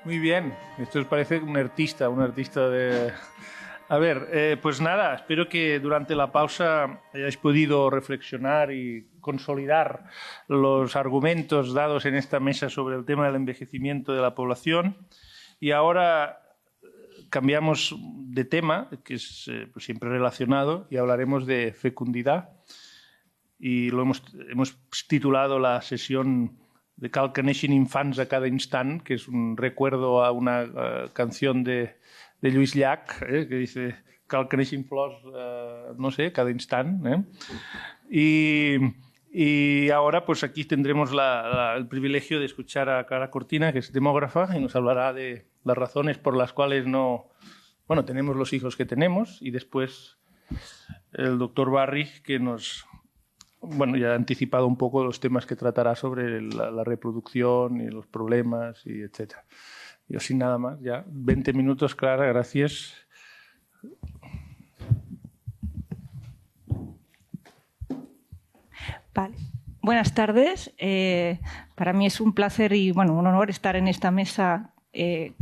Muy bien, esto parece un artista de... A ver, pues nada, espero que durante la pausa hayáis podido reflexionar y consolidar los argumentos dados en esta mesa sobre el tema del envejecimiento de la población. Y ahora cambiamos de tema, que es pues siempre relacionado, y hablaremos de fecundidad. Y lo hemos titulado la sesión de Cal que neixin infants a cada instant, que es un recuerdo a una canción de Lluís Llach, que dice Cal que neixin flors, no sé, cada instant. Y ahora pues aquí tendremos el privilegio de escuchar a Clara Cortina, que es demógrafa, y nos hablará de las razones por las cuales tenemos los hijos que tenemos, y después el doctor Barri, que ya ha anticipado un poco los temas que tratará sobre la reproducción y los problemas, y etcétera. Yo sin nada más, ya 20 minutos, Clara, gracias. Vale. Buenas tardes. Para mí es un placer y un honor estar en esta mesa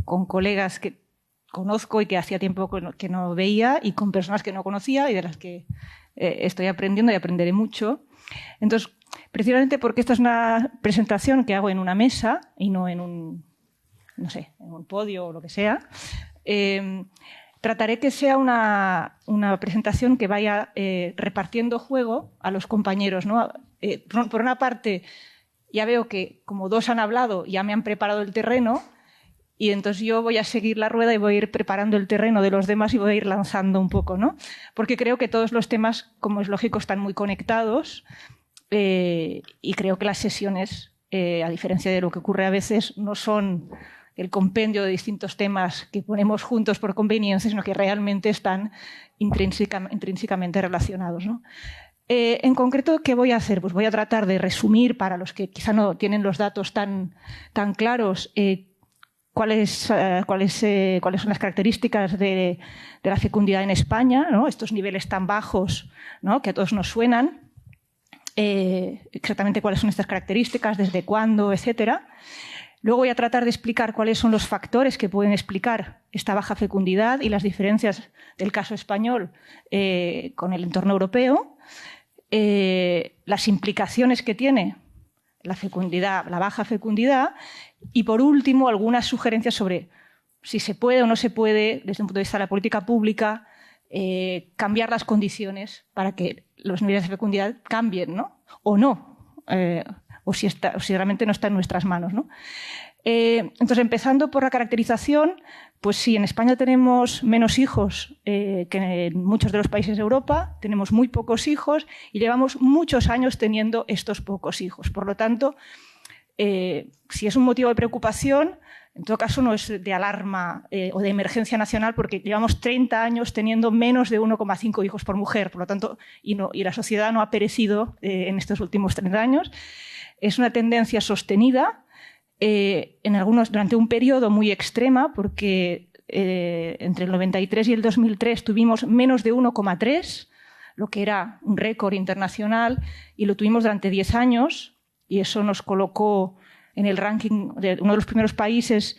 con colegas que conozco y que hacía tiempo que no veía, y con personas que no conocía y de las que estoy aprendiendo y aprenderé mucho. Entonces, precisamente porque esta es una presentación que hago en una mesa y no en un podio o lo que sea, trataré que sea una presentación que vaya repartiendo juego a los compañeros, ¿no? Por una parte, ya veo que como dos han hablado, ya me han preparado el terreno, y entonces yo voy a seguir la rueda y voy a ir preparando el terreno de los demás y voy a ir lanzando un poco, ¿no? Porque creo que todos los temas, como es lógico, están muy conectados, y creo que las sesiones, a diferencia de lo que ocurre a veces, no son el compendio de distintos temas que ponemos juntos por conveniencia, sino que realmente están intrínsecamente relacionados, ¿no? En concreto, ¿qué voy a hacer? Pues voy a tratar de resumir, para los que quizá no tienen los datos tan claros, cuáles son las características de la fecundidad en España, ¿no? Estos niveles tan bajos, ¿no?, que a todos nos suenan, exactamente cuáles son estas características, desde cuándo, etcétera. Luego voy a tratar de explicar cuáles son los factores que pueden explicar esta baja fecundidad y las diferencias del caso español con el entorno europeo, las implicaciones que tiene la fecundidad, la baja fecundidad, y por último algunas sugerencias sobre si se puede o no se puede, desde un punto de vista de la política pública, cambiar las condiciones para que los niveles de fecundidad cambien, ¿no? O no, o si realmente no está en nuestras manos, ¿no? Entonces, empezando por la caracterización, pues sí, en España tenemos menos hijos que en muchos de los países de Europa, tenemos muy pocos hijos y llevamos muchos años teniendo estos pocos hijos. Por lo tanto, si es un motivo de preocupación, en todo caso no es de alarma o de emergencia nacional, porque llevamos 30 años teniendo menos de 1,5 hijos por mujer, por lo tanto, y la sociedad no ha perecido en estos últimos 30 años. Es una tendencia sostenida, durante un periodo muy extrema, porque entre el 93 y el 2003 tuvimos menos de 1,3, lo que era un récord internacional, y lo tuvimos durante 10 años, y eso nos colocó en el ranking de uno de los primeros países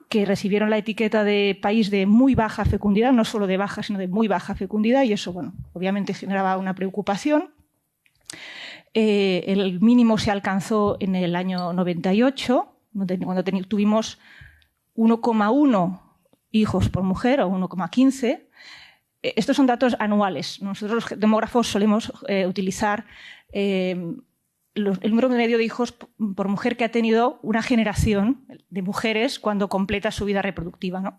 que recibieron la etiqueta de país de muy baja fecundidad, no solo de baja, sino de muy baja fecundidad, y eso, obviamente generaba una preocupación. El mínimo se alcanzó en el año 98, cuando tuvimos 1,1 hijos por mujer, o 1,15. Estos son datos anuales. Nosotros los demógrafos solemos utilizar el número medio de hijos por mujer que ha tenido una generación de mujeres cuando completa su vida reproductiva, ¿no?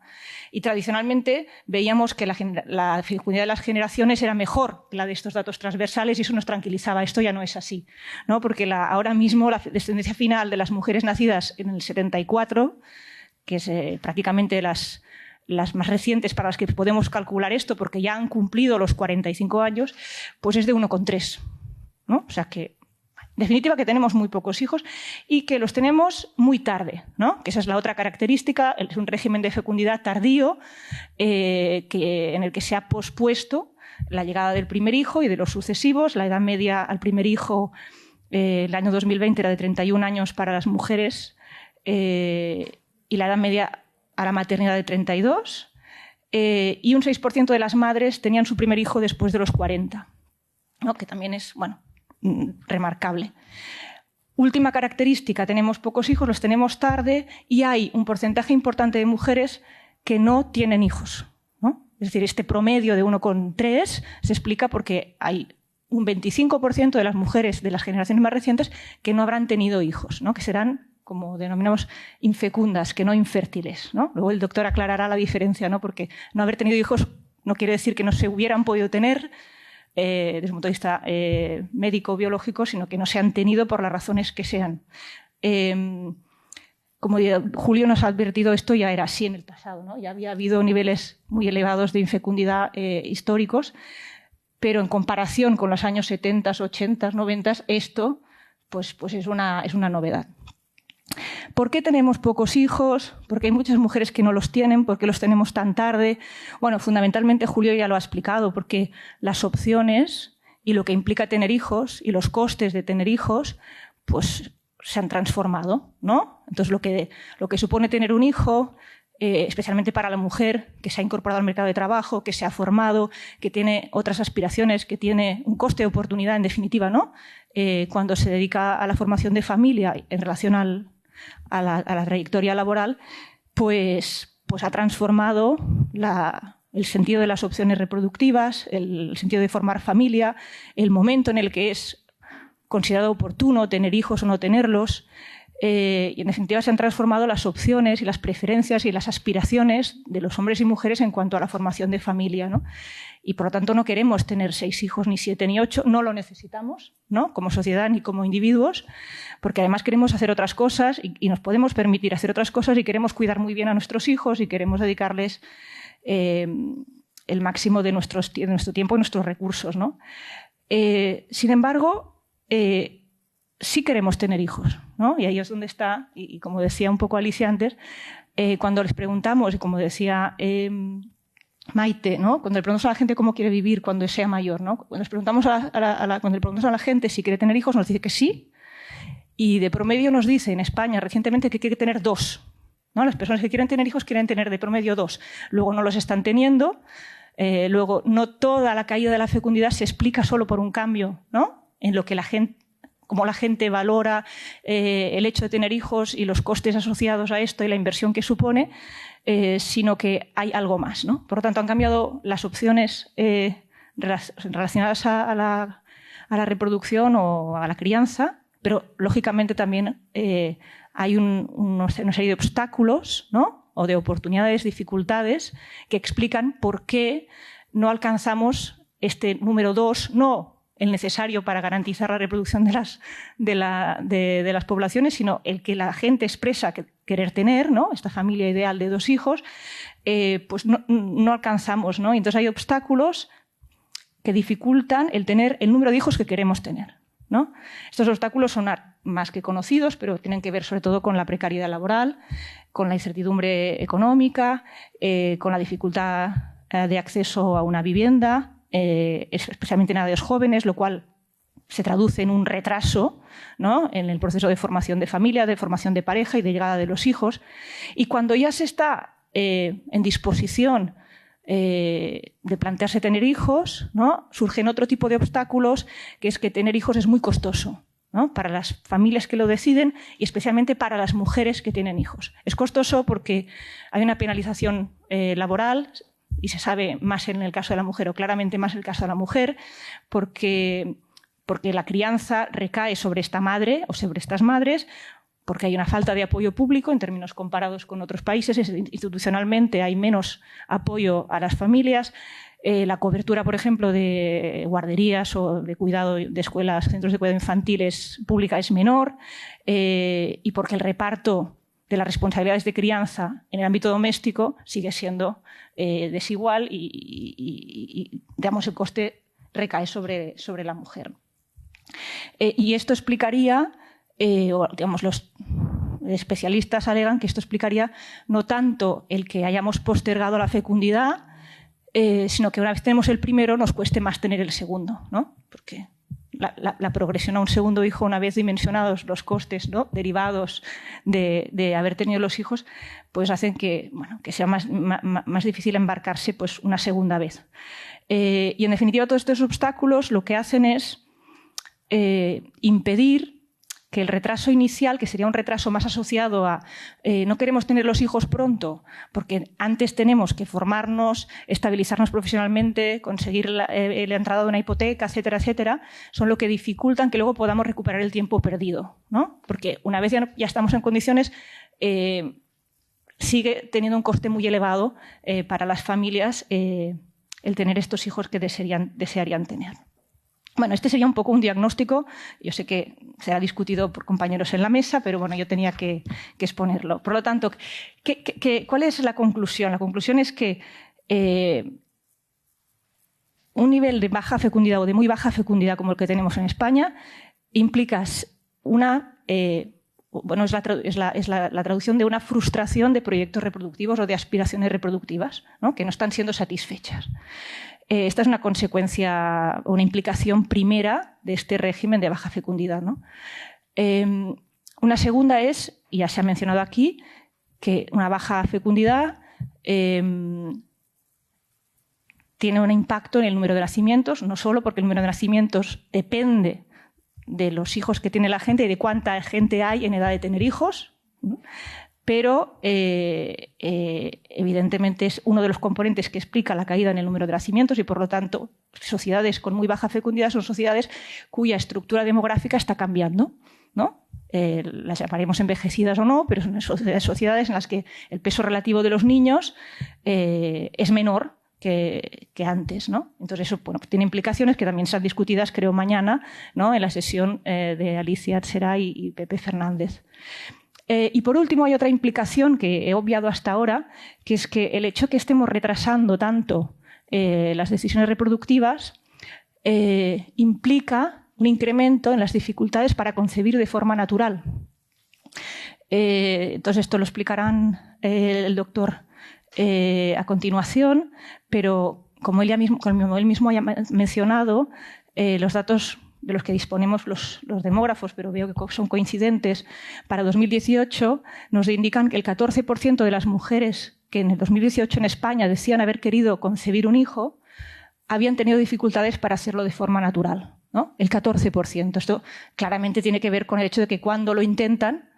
Y tradicionalmente veíamos que la fecundidad de las generaciones era mejor que la de estos datos transversales, y eso nos tranquilizaba. Esto ya no es así, ¿no? Porque ahora mismo la descendencia final de las mujeres nacidas en el 74, que es prácticamente las más recientes para las que podemos calcular esto, porque ya han cumplido los 45 años, pues es de 1,3, ¿no? O sea que definitiva, que tenemos muy pocos hijos y que los tenemos muy tarde, ¿no? Que esa es la otra característica, es un régimen de fecundidad tardío en el que se ha pospuesto la llegada del primer hijo y de los sucesivos. La edad media al primer hijo el año 2020 era de 31 años para las mujeres y la edad media a la maternidad de 32. Y un 6% de las madres tenían su primer hijo después de los 40, ¿no? Que también es, bueno, remarcable. Última característica, tenemos pocos hijos, los tenemos tarde y hay un porcentaje importante de mujeres que no tienen hijos, ¿no? Es decir, este promedio de 1,3 se explica porque hay un 25% de las mujeres de las generaciones más recientes que no habrán tenido hijos, ¿no? Que serán, como denominamos, infecundas, que no infértiles, ¿no? Luego el doctor aclarará la diferencia, ¿no? Porque no haber tenido hijos no quiere decir que no se hubieran podido tener desde un punto de vista médico-biológico, sino que no se han tenido por las razones que sean. Como Julio nos ha advertido, esto ya era así en el pasado, ¿no? Ya había habido niveles muy elevados de infecundidad históricos, pero en comparación con los años 70, 80, 90, esto pues es una novedad. ¿Por qué tenemos pocos hijos? ¿Por qué hay muchas mujeres que no los tienen? ¿Por qué los tenemos tan tarde? Bueno, fundamentalmente Julio ya lo ha explicado, porque las opciones y lo que implica tener hijos y los costes de tener hijos, pues se han transformado, ¿no? Entonces lo que supone tener un hijo, especialmente para la mujer que se ha incorporado al mercado de trabajo, que se ha formado, que tiene otras aspiraciones, que tiene un coste de oportunidad, en definitiva, ¿no? Cuando se dedica a la formación de familia en relación a la trayectoria laboral, pues ha transformado el sentido de las opciones reproductivas, el sentido de formar familia, el momento en el que es considerado oportuno tener hijos o no tenerlos. Y en definitiva se han transformado las opciones y las preferencias y las aspiraciones de los hombres y mujeres en cuanto a la formación de familia, ¿no? Y por lo tanto no queremos tener 6 hijos, ni 7, ni 8, no lo necesitamos, ¿no? Como sociedad ni como individuos, porque además queremos hacer otras cosas y nos podemos permitir hacer otras cosas y queremos cuidar muy bien a nuestros hijos y queremos dedicarles el máximo de nuestro tiempo y nuestros recursos, ¿no? Sin embargo, sí queremos tener hijos, ¿no? Y ahí es donde está, y como decía un poco Alicia antes, cuando les preguntamos, y como decía Maite, ¿no? Cuando le preguntamos a la gente cómo quiere vivir cuando sea mayor, ¿no? Cuando le preguntamos a la gente si quiere tener hijos, nos dice que sí, y de promedio nos dice en España recientemente que quiere tener 2, ¿no? Las personas que quieren tener hijos quieren tener de promedio 2. Luego no los están teniendo, luego no toda la caída de la fecundidad se explica solo por un cambio, ¿no? En lo que cómo la gente valora el hecho de tener hijos y los costes asociados a esto y la inversión que supone, sino que hay algo más, ¿no? Por lo tanto, han cambiado las opciones relacionadas a la reproducción o a la crianza, pero lógicamente también hay una serie de obstáculos, ¿no? O de oportunidades, dificultades, que explican por qué no alcanzamos este número 2, no el necesario para garantizar la reproducción de las poblaciones, sino el que la gente expresa querer tener, ¿no? Esta familia ideal de 2 hijos, pues no alcanzamos, ¿no? Y entonces hay obstáculos que dificultan el tener el número de hijos que queremos tener, ¿no? Estos obstáculos son más que conocidos, pero tienen que ver sobre todo con la precariedad laboral, con la incertidumbre económica, con la dificultad de acceso a una vivienda, especialmente en edades jóvenes, lo cual se traduce en un retraso, ¿no? En el proceso de formación de familia, de formación de pareja y de llegada de los hijos. Y cuando ya se está en disposición de plantearse tener hijos, ¿no? Surgen otro tipo de obstáculos, que es que tener hijos es muy costoso, ¿no? Para las familias que lo deciden y especialmente para las mujeres que tienen hijos. Es costoso porque hay una penalización laboral, y se sabe más en el caso de la mujer, o claramente más en el caso de la mujer, porque la crianza recae sobre esta madre o sobre estas madres, porque hay una falta de apoyo público en términos comparados con otros países. Institucionalmente hay menos apoyo a las familias. La cobertura, por ejemplo, de guarderías o de cuidado de escuelas, centros de cuidado infantil pública es menor, y porque el reparto de las responsabilidades de crianza en el ámbito doméstico sigue siendo desigual y digamos, el coste recae sobre la mujer. Y esto explicaría, o digamos, los especialistas alegan que esto explicaría no tanto el que hayamos postergado la fecundidad, sino que una vez tenemos el primero nos cueste más tener el segundo, ¿no? Porque la progresión a un segundo hijo, una vez dimensionados los costes, ¿no?, derivados de haber tenido los hijos, pues hacen que, bueno, que sea más difícil embarcarse pues, una segunda vez. Y en definitiva todos estos obstáculos lo que hacen es impedir que el retraso inicial, que sería un retraso más asociado a no queremos tener los hijos pronto, porque antes tenemos que formarnos, estabilizarnos profesionalmente, conseguir la entrada de una hipoteca, etcétera, etcétera, son lo que dificultan que luego podamos recuperar el tiempo perdido, ¿no? Porque una vez ya estamos en condiciones, sigue teniendo un coste muy elevado para las familias el tener estos hijos que desearían tener. Bueno, este sería un poco un diagnóstico. Yo sé que será discutido por compañeros en la mesa, pero bueno, yo tenía que exponerlo. Por lo tanto, ¿cuál es la conclusión? La conclusión es que un nivel de baja fecundidad o de muy baja fecundidad como el que tenemos en España implica es la traducción de una frustración de proyectos reproductivos o de aspiraciones reproductivas, ¿no?, que no están siendo satisfechas. Esta es una consecuencia, una implicación primera de este régimen de baja fecundidad, ¿no? Una segunda es, y ya se ha mencionado aquí, que una baja fecundidad tiene un impacto en el número de nacimientos, no solo porque el número de nacimientos depende de los hijos que tiene la gente y de cuánta gente hay en edad de tener hijos, ¿no?, pero evidentemente es uno de los componentes que explica la caída en el número de nacimientos y, por lo tanto, sociedades con muy baja fecundidad son sociedades cuya estructura demográfica está cambiando, ¿no? Las llamaremos envejecidas o no, pero son sociedades en las que el peso relativo de los niños es menor que antes, ¿no? Entonces eso, bueno, tiene implicaciones que también serán discutidas, creo, mañana, ¿no?, en la sesión de Alicia Atzeray y Pepe Fernández. Y por último hay otra implicación que he obviado hasta ahora, que es que el hecho de que estemos retrasando tanto las decisiones reproductivas implica un incremento en las dificultades para concebir de forma natural. Entonces esto lo explicarán el doctor a continuación, pero como él mismo ha mencionado, los datos de los que disponemos los demógrafos, pero veo que son coincidentes, para 2018 nos indican que el 14% de las mujeres que en el 2018 en España decían haber querido concebir un hijo habían tenido dificultades para hacerlo de forma natural, ¿no? El 14%. Esto claramente tiene que ver con el hecho de que cuando lo intentan,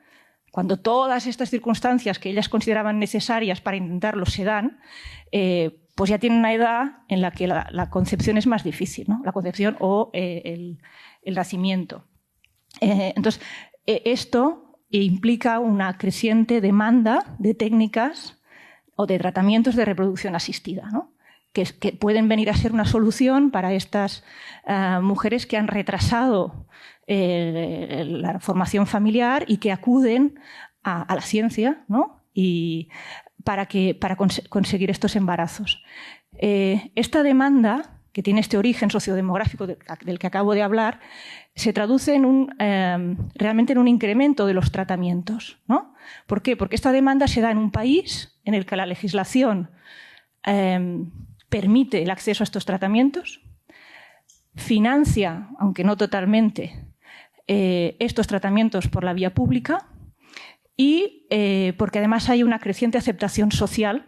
cuando todas estas circunstancias que ellas consideraban necesarias para intentarlo se dan, pues ya tienen una edad en la que la concepción es más difícil, ¿no? La concepción o el nacimiento. Entonces, esto implica una creciente demanda de técnicas o de tratamientos de reproducción asistida, ¿no?, que pueden venir a ser una solución para estas mujeres que han retrasado la formación familiar y que acuden a la ciencia, ¿no?, y para conseguir estos embarazos. Esta demanda, que tiene este origen sociodemográfico del que acabo de hablar, se traduce realmente en un incremento de los tratamientos, ¿no? ¿Por qué? Porque esta demanda se da en un país en el que la legislación permite el acceso a estos tratamientos, financia, aunque no totalmente, estos tratamientos por la vía pública y porque además hay una creciente aceptación social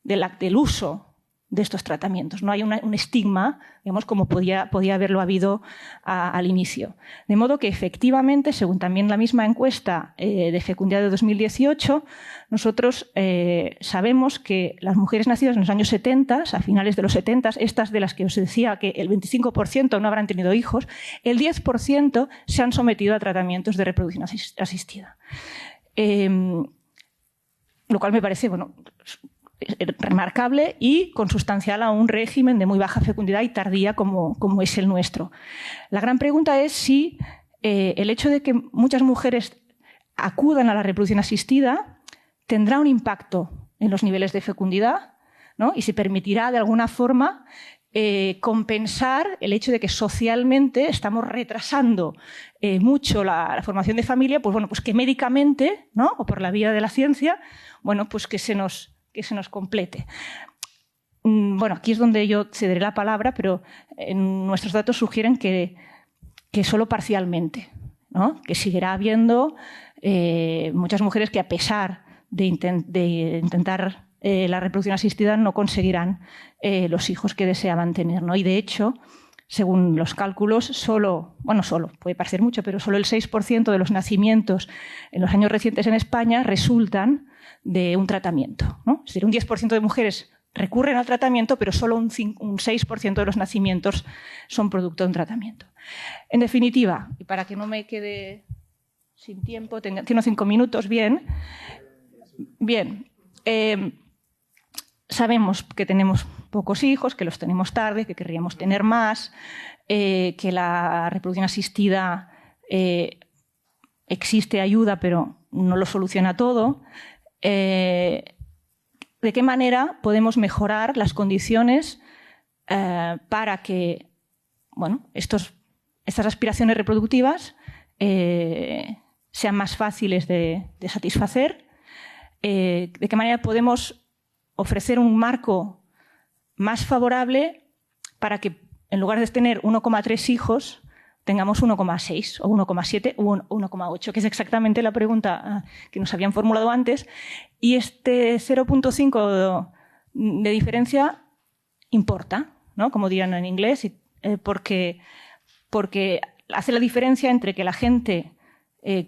del uso de estos tratamientos. No hay un estigma, digamos, como podía haberlo habido al inicio. De modo que, efectivamente, según también la misma encuesta de fecundidad de 2018, nosotros sabemos que las mujeres nacidas en los años 70, a finales de los 70, estas de las que os decía que el 25% no habrán tenido hijos, el 10% se han sometido a tratamientos de reproducción asistida. Lo cual me parece, bueno, remarcable y consustancial a un régimen de muy baja fecundidad y tardía como es el nuestro. La gran pregunta es si el hecho de que muchas mujeres acudan a la reproducción asistida tendrá un impacto en los niveles de fecundidad, ¿no?, y se permitirá de alguna forma compensar el hecho de que socialmente estamos retrasando mucho la formación de familia, pues bueno, pues que médicamente, ¿no? O por la vía de la ciencia, bueno, pues que se nos complete. Bueno, aquí es donde yo cederé la palabra, pero nuestros datos sugieren que solo parcialmente, ¿no? Que seguirá habiendo muchas mujeres que, a pesar de intentar la reproducción asistida, no conseguirán los hijos que deseaban tener, ¿no? Y de hecho, según los cálculos, puede parecer mucho, pero solo el 6% de los nacimientos en los años recientes en España resultan de un tratamiento, ¿no? Es decir, un 10% de mujeres recurren al tratamiento, pero solo un 6% de los nacimientos son producto de un tratamiento. En definitiva, y para que no me quede sin tiempo, tengo 5 minutos, bien. Sabemos que tenemos pocos hijos, que los tenemos tarde, que querríamos tener más, que la reproducción asistida existe ayuda, pero no lo soluciona todo. ¿De qué manera podemos mejorar las condiciones para que, bueno, estas aspiraciones reproductivas sean más fáciles de satisfacer? ¿De qué manera podemos ofrecer un marco más favorable para que, en lugar de tener 1,3 hijos, tengamos 1,6 o 1,7 o 1,8, que es exactamente la pregunta que nos habían formulado antes? Y este 0,5 de diferencia importa, ¿no? Como dirían en inglés, porque hace la diferencia entre que la gente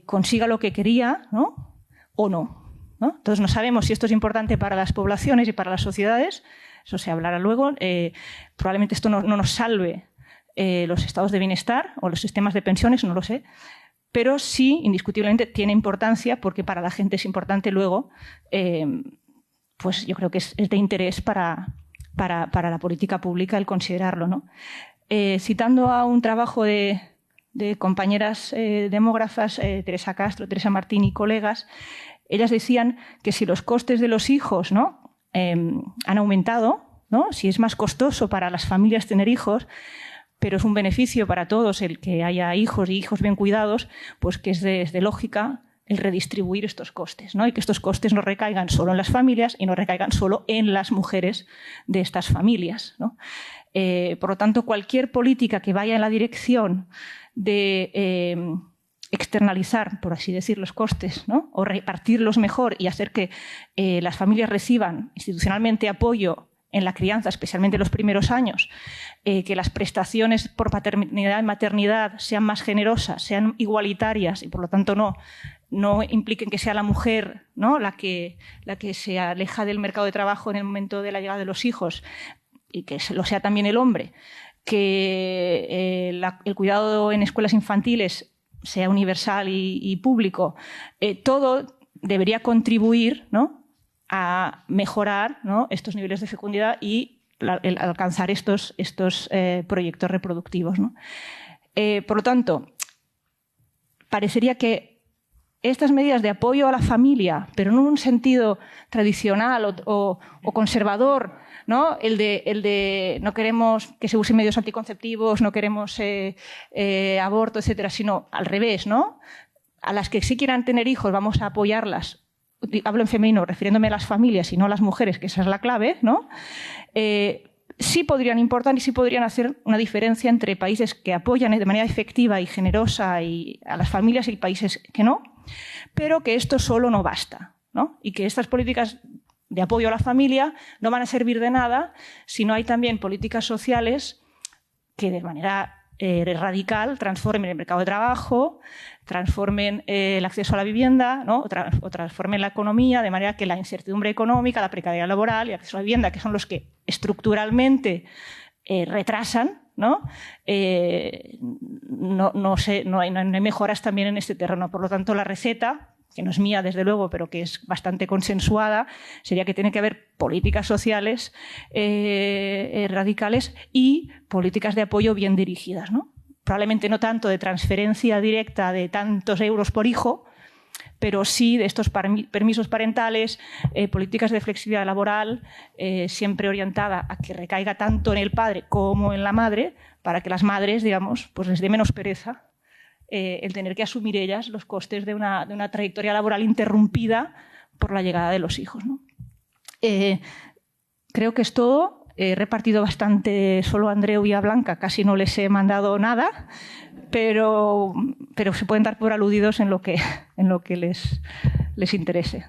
consiga lo que quería, ¿no? O no, ¿no? Entonces no sabemos si esto es importante para las poblaciones y para las sociedades, eso se hablará luego. Probablemente esto no nos salve los estados de bienestar o los sistemas de pensiones, no lo sé, pero sí, indiscutiblemente, tiene importancia, porque para la gente es importante luego, pues yo creo que es de interés para la política pública el considerarlo, ¿no? Citando a un trabajo de compañeras demógrafas, Teresa Castro, Teresa Martín y colegas, ellas decían que si los costes de los hijos, ¿no? Han aumentado, ¿no? Si es más costoso para las familias tener hijos, pero es un beneficio para todos el que haya hijos y hijos bien cuidados, pues que es de lógica el redistribuir estos costes, ¿no? Y que estos costes no recaigan solo en las familias y no recaigan solo en las mujeres de estas familias, ¿no? Por lo tanto, cualquier política que vaya en la dirección de externalizar, por así decir, los costes, ¿no? O repartirlos mejor y hacer que las familias reciban institucionalmente apoyo en la crianza, especialmente en los primeros años, que las prestaciones por paternidad y maternidad sean más generosas, sean igualitarias y, por lo tanto, no impliquen que sea la mujer, ¿no? la que se aleja del mercado de trabajo en el momento de la llegada de los hijos, y que lo sea también el hombre, que el cuidado en escuelas infantiles sea universal y público. Todo debería contribuir, ¿no?, a mejorar, ¿no?, estos niveles de fecundidad y alcanzar estos proyectos reproductivos, ¿no? Por lo tanto, parecería que estas medidas de apoyo a la familia, pero no en un sentido tradicional o conservador, ¿no? El de no queremos que se usen medios anticonceptivos, no queremos aborto, etcétera, sino al revés, ¿no? A las que sí quieran tener hijos vamos a apoyarlas. Hablo en femenino, refiriéndome a las familias y no a las mujeres, que esa es la clave, ¿no? Sí podrían importar y sí podrían hacer una diferencia entre países que apoyan de manera efectiva y generosa a las familias y países que no, pero que esto solo no basta, ¿no? Y que estas políticas de apoyo a la familia no van a servir de nada si no hay también políticas sociales que de manera radical transformen el mercado de trabajo, transformen el acceso a la vivienda, ¿no? o transformen la economía, de manera que la incertidumbre económica, la precariedad laboral y el acceso a la vivienda, que son los que estructuralmente retrasan, ¿no? No hay mejoras también en este terreno. Por lo tanto, la receta, que no es mía desde luego, pero que es bastante consensuada, sería que tiene que haber políticas sociales radicales y políticas de apoyo bien dirigidas, ¿no? Probablemente no tanto de transferencia directa de tantos euros por hijo, pero sí de estos permisos parentales, políticas de flexibilidad laboral, siempre orientada a que recaiga tanto en el padre como en la madre, para que las madres, digamos, pues les dé menos pereza el tener que asumir ellas los costes de una trayectoria laboral interrumpida por la llegada de los hijos, ¿no? Creo que es todo. He repartido bastante solo a Andreu y a Blanca, casi no les he mandado nada, pero se pueden dar por aludidos en lo que les interese.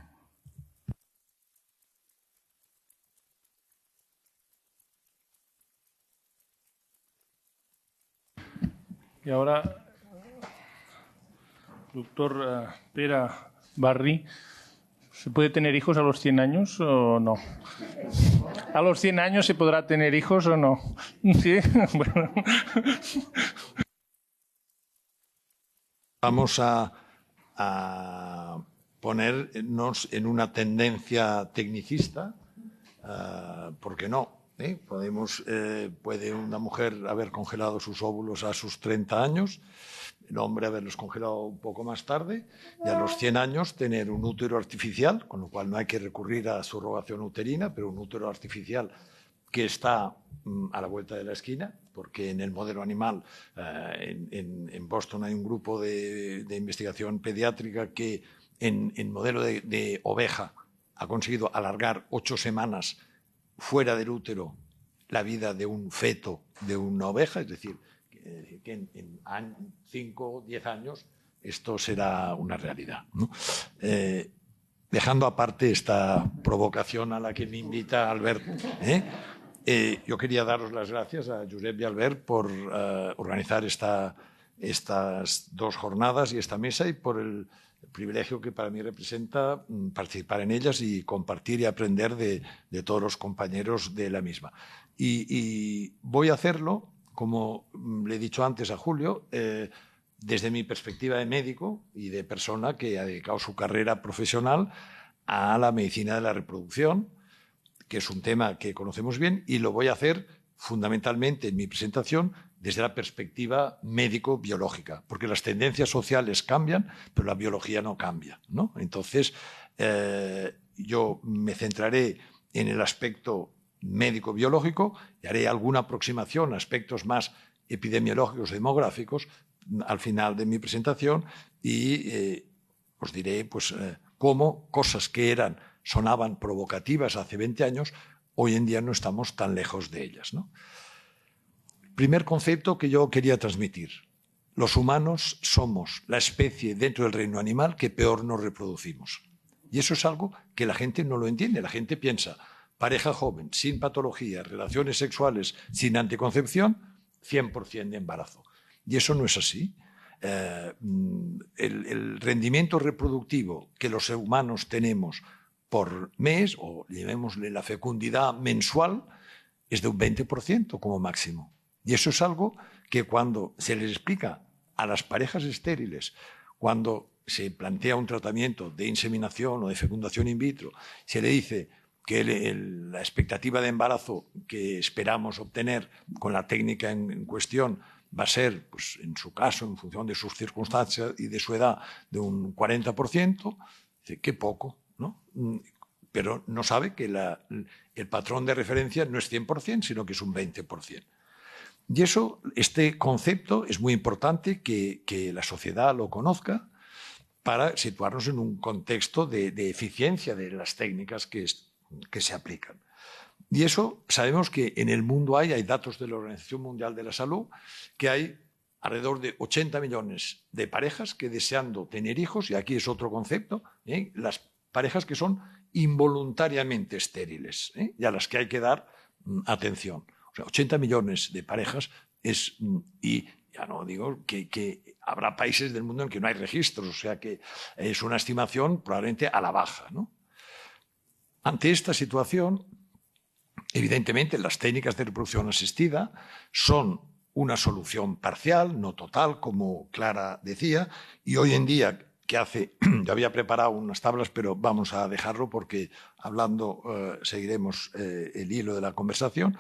Y ahora, doctor Pere Barri, ¿se puede tener hijos a los 100 años o no? ¿A los 100 años se podrá tener hijos o no? ¿Sí? Bueno. Vamos a ponernos en una tendencia tecnicista, ¿por qué no? Puede una mujer haber congelado sus óvulos a sus 30 años, el hombre haberlos congelado un poco más tarde y a los 100 años tener un útero artificial, con lo cual no hay que recurrir a subrogación uterina, pero un útero artificial que está a la vuelta de la esquina, porque en el modelo animal, en Boston hay un grupo de investigación pediátrica que en modelo de oveja ha conseguido alargar 8 semanas fuera del útero la vida de un feto de una oveja, es decir, que en 5 o 10 años esto será una realidad, ¿no? Dejando aparte esta provocación a la que me invita Albert, yo quería daros las gracias a Josep y Albert por organizar estas 2 jornadas y esta mesa y por el privilegio que para mí representa participar en ellas y compartir y aprender de todos los compañeros de la misma. Y voy a hacerlo, como le he dicho antes a Julio, desde mi perspectiva de médico y de persona que ha dedicado su carrera profesional a la medicina de la reproducción, que es un tema que conocemos bien, y lo voy a hacer fundamentalmente en mi presentación desde la perspectiva médico-biológica, porque las tendencias sociales cambian, pero la biología no cambia, ¿no? Entonces, yo me centraré en el aspecto médico-biológico y haré alguna aproximación a aspectos más epidemiológicos, demográficos, al final de mi presentación y os diré pues, cómo cosas que sonaban provocativas hace 20 años, hoy en día no estamos tan lejos de ellas, ¿no? Primer concepto que yo quería transmitir. Los humanos somos la especie dentro del reino animal que peor nos reproducimos. Y eso es algo que la gente no lo entiende. La gente piensa, pareja joven, sin patología, relaciones sexuales, sin anticoncepción, 100% de embarazo. Y eso no es así. El rendimiento reproductivo que los humanos tenemos por mes, o llamémosle la fecundidad mensual, es de un 20% como máximo. Y eso es algo que cuando se les explica a las parejas estériles, cuando se plantea un tratamiento de inseminación o de fecundación in vitro, se le dice que la expectativa de embarazo que esperamos obtener con la técnica en cuestión va a ser, pues, en su caso, en función de sus circunstancias y de su edad, de un 40%, dice, qué poco, ¿no? Pero no sabe que el patrón de referencia no es 100%, sino que es un 20%. Y este concepto es muy importante que la sociedad lo conozca para situarnos en un contexto de eficiencia de las técnicas que se aplican. Y eso sabemos que en el mundo hay datos de la Organización Mundial de la Salud, que hay alrededor de 80 millones de parejas que deseando tener hijos, y aquí es otro concepto, las parejas que son involuntariamente estériles, y a las que hay que dar atención. O sea, 80 millones de parejas y ya no digo que habrá países del mundo en que no hay registros, o sea que es una estimación probablemente a la baja, ¿no? Ante esta situación, evidentemente las técnicas de reproducción asistida son una solución parcial, no total, como Clara decía, y hoy en día, yo había preparado unas tablas, pero vamos a dejarlo porque hablando seguiremos el hilo de la conversación.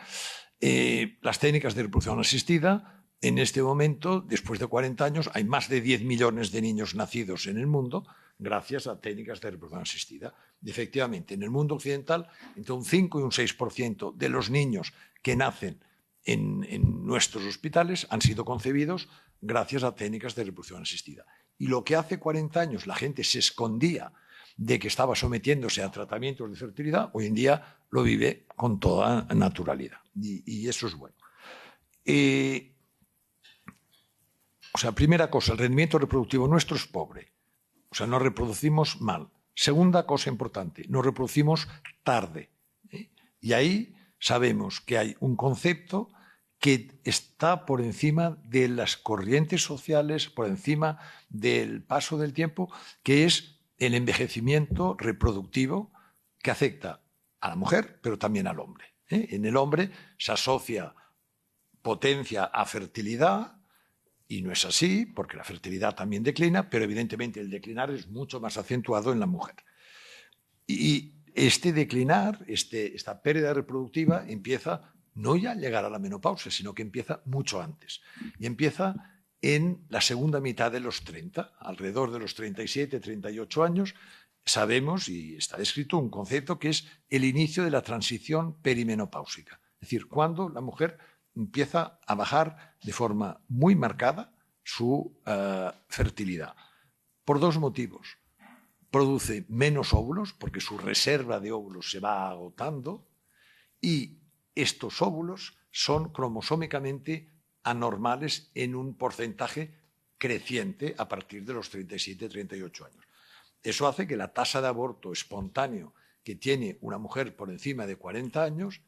Las técnicas de reproducción asistida, en este momento, después de 40 años, hay más de 10 millones de niños nacidos en el mundo gracias a técnicas de reproducción asistida. Y efectivamente, en el mundo occidental, entre un 5 y un 6% de los niños que nacen en nuestros hospitales han sido concebidos gracias a técnicas de reproducción asistida. Y lo que hace 40 años la gente se escondía de que estaba sometiéndose a tratamientos de fertilidad, hoy en día lo vive con toda naturalidad. Y eso es bueno. O sea, primera cosa, el rendimiento reproductivo nuestro es pobre. O sea, nos reproducimos mal. Segunda cosa importante, nos reproducimos tarde. Y ahí sabemos que hay un concepto que está por encima de las corrientes sociales, por encima del paso del tiempo, que es el envejecimiento reproductivo que afecta a la mujer, pero también al hombre. En el hombre se asocia potencia a fertilidad, y no es así, porque la fertilidad también declina, pero evidentemente el declinar es mucho más acentuado en la mujer. Y este declinar, esta pérdida reproductiva, empieza no ya al llegar a la menopausia, sino que empieza mucho antes. Y empieza en la segunda mitad de los 30, alrededor de los 37, 38 años, sabemos, y está descrito, un concepto que es el inicio de la transición perimenopáusica. Es decir, cuando la mujer empieza a bajar de forma muy marcada su fertilidad. Por dos motivos. Produce menos óvulos, porque su reserva de óvulos se va agotando, y estos óvulos son cromosómicamente anormales en un porcentaje creciente a partir de los 37-38 años. Eso hace que la tasa de aborto espontáneo que tiene una mujer por encima de 40 años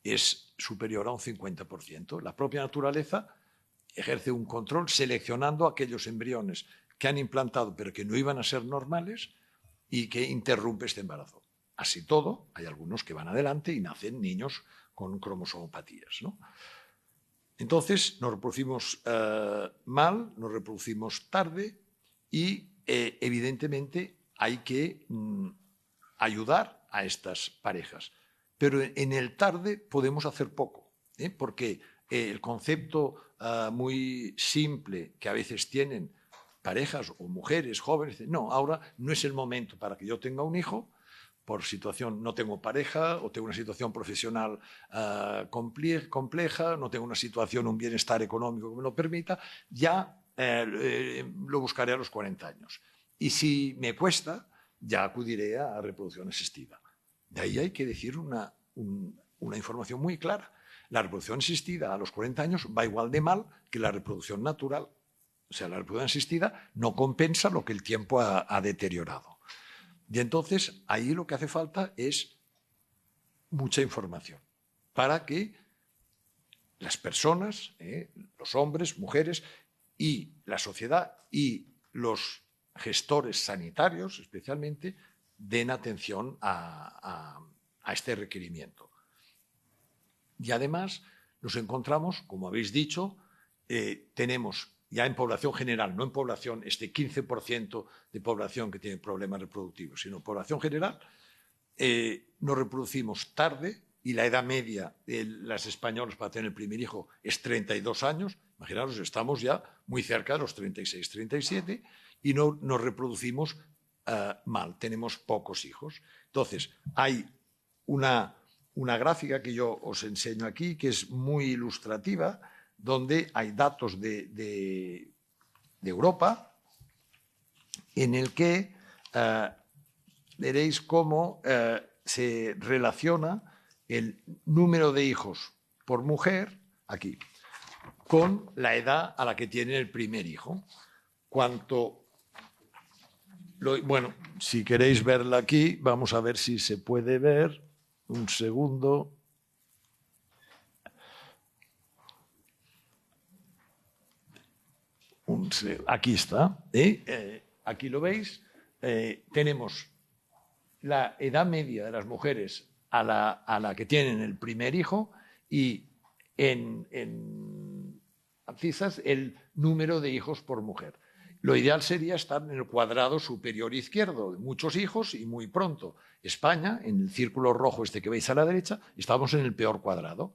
es superior a un 50%. La propia naturaleza ejerce un control seleccionando aquellos embriones que han implantado pero que no iban a ser normales y que interrumpe este embarazo. Así todo, hay algunos que van adelante y nacen niños con cromosomopatías, ¿no? Entonces, nos reproducimos mal, nos reproducimos tarde y, evidentemente, hay que ayudar a estas parejas. Pero en el tarde podemos hacer poco, porque el concepto muy simple que a veces tienen parejas o mujeres jóvenes, no, ahora no es el momento para que yo tenga un hijo, por situación no tengo pareja o tengo una situación profesional compleja, no tengo una situación, un bienestar económico que me lo permita, ya lo buscaré a los 40 años. Y si me cuesta, ya acudiré a reproducción asistida. De ahí hay que decir una información muy clara. La reproducción asistida a los 40 años va igual de mal que la reproducción natural. O sea, la reproducción asistida no compensa lo que el tiempo ha deteriorado. Y entonces ahí lo que hace falta es mucha información para que las personas, los hombres, mujeres y la sociedad y los gestores sanitarios especialmente den atención a este requerimiento. Y además nos encontramos, como habéis dicho, tenemos ya en población general, no en población, este 15% de población que tiene problemas reproductivos, sino en población general, nos reproducimos tarde y la edad media de las españolas para tener el primer hijo es 32 años. Imaginaros, estamos ya muy cerca de los 36, 37 y no nos reproducimos mal, tenemos pocos hijos. Entonces, hay una gráfica que yo os enseño aquí que es muy ilustrativa, donde hay datos de Europa en el que veréis cómo se relaciona el número de hijos por mujer, aquí, con la edad a la que tienen el primer hijo. Bueno, si queréis verla aquí, vamos a ver si se puede ver. Un segundo. Aquí está. Aquí lo veis. Tenemos la edad media de las mujeres a la que tienen el primer hijo y en abscisas el número de hijos por mujer. Lo ideal sería estar en el cuadrado superior izquierdo, muchos hijos y muy pronto. España, en el círculo rojo este que veis a la derecha, estamos en el peor cuadrado.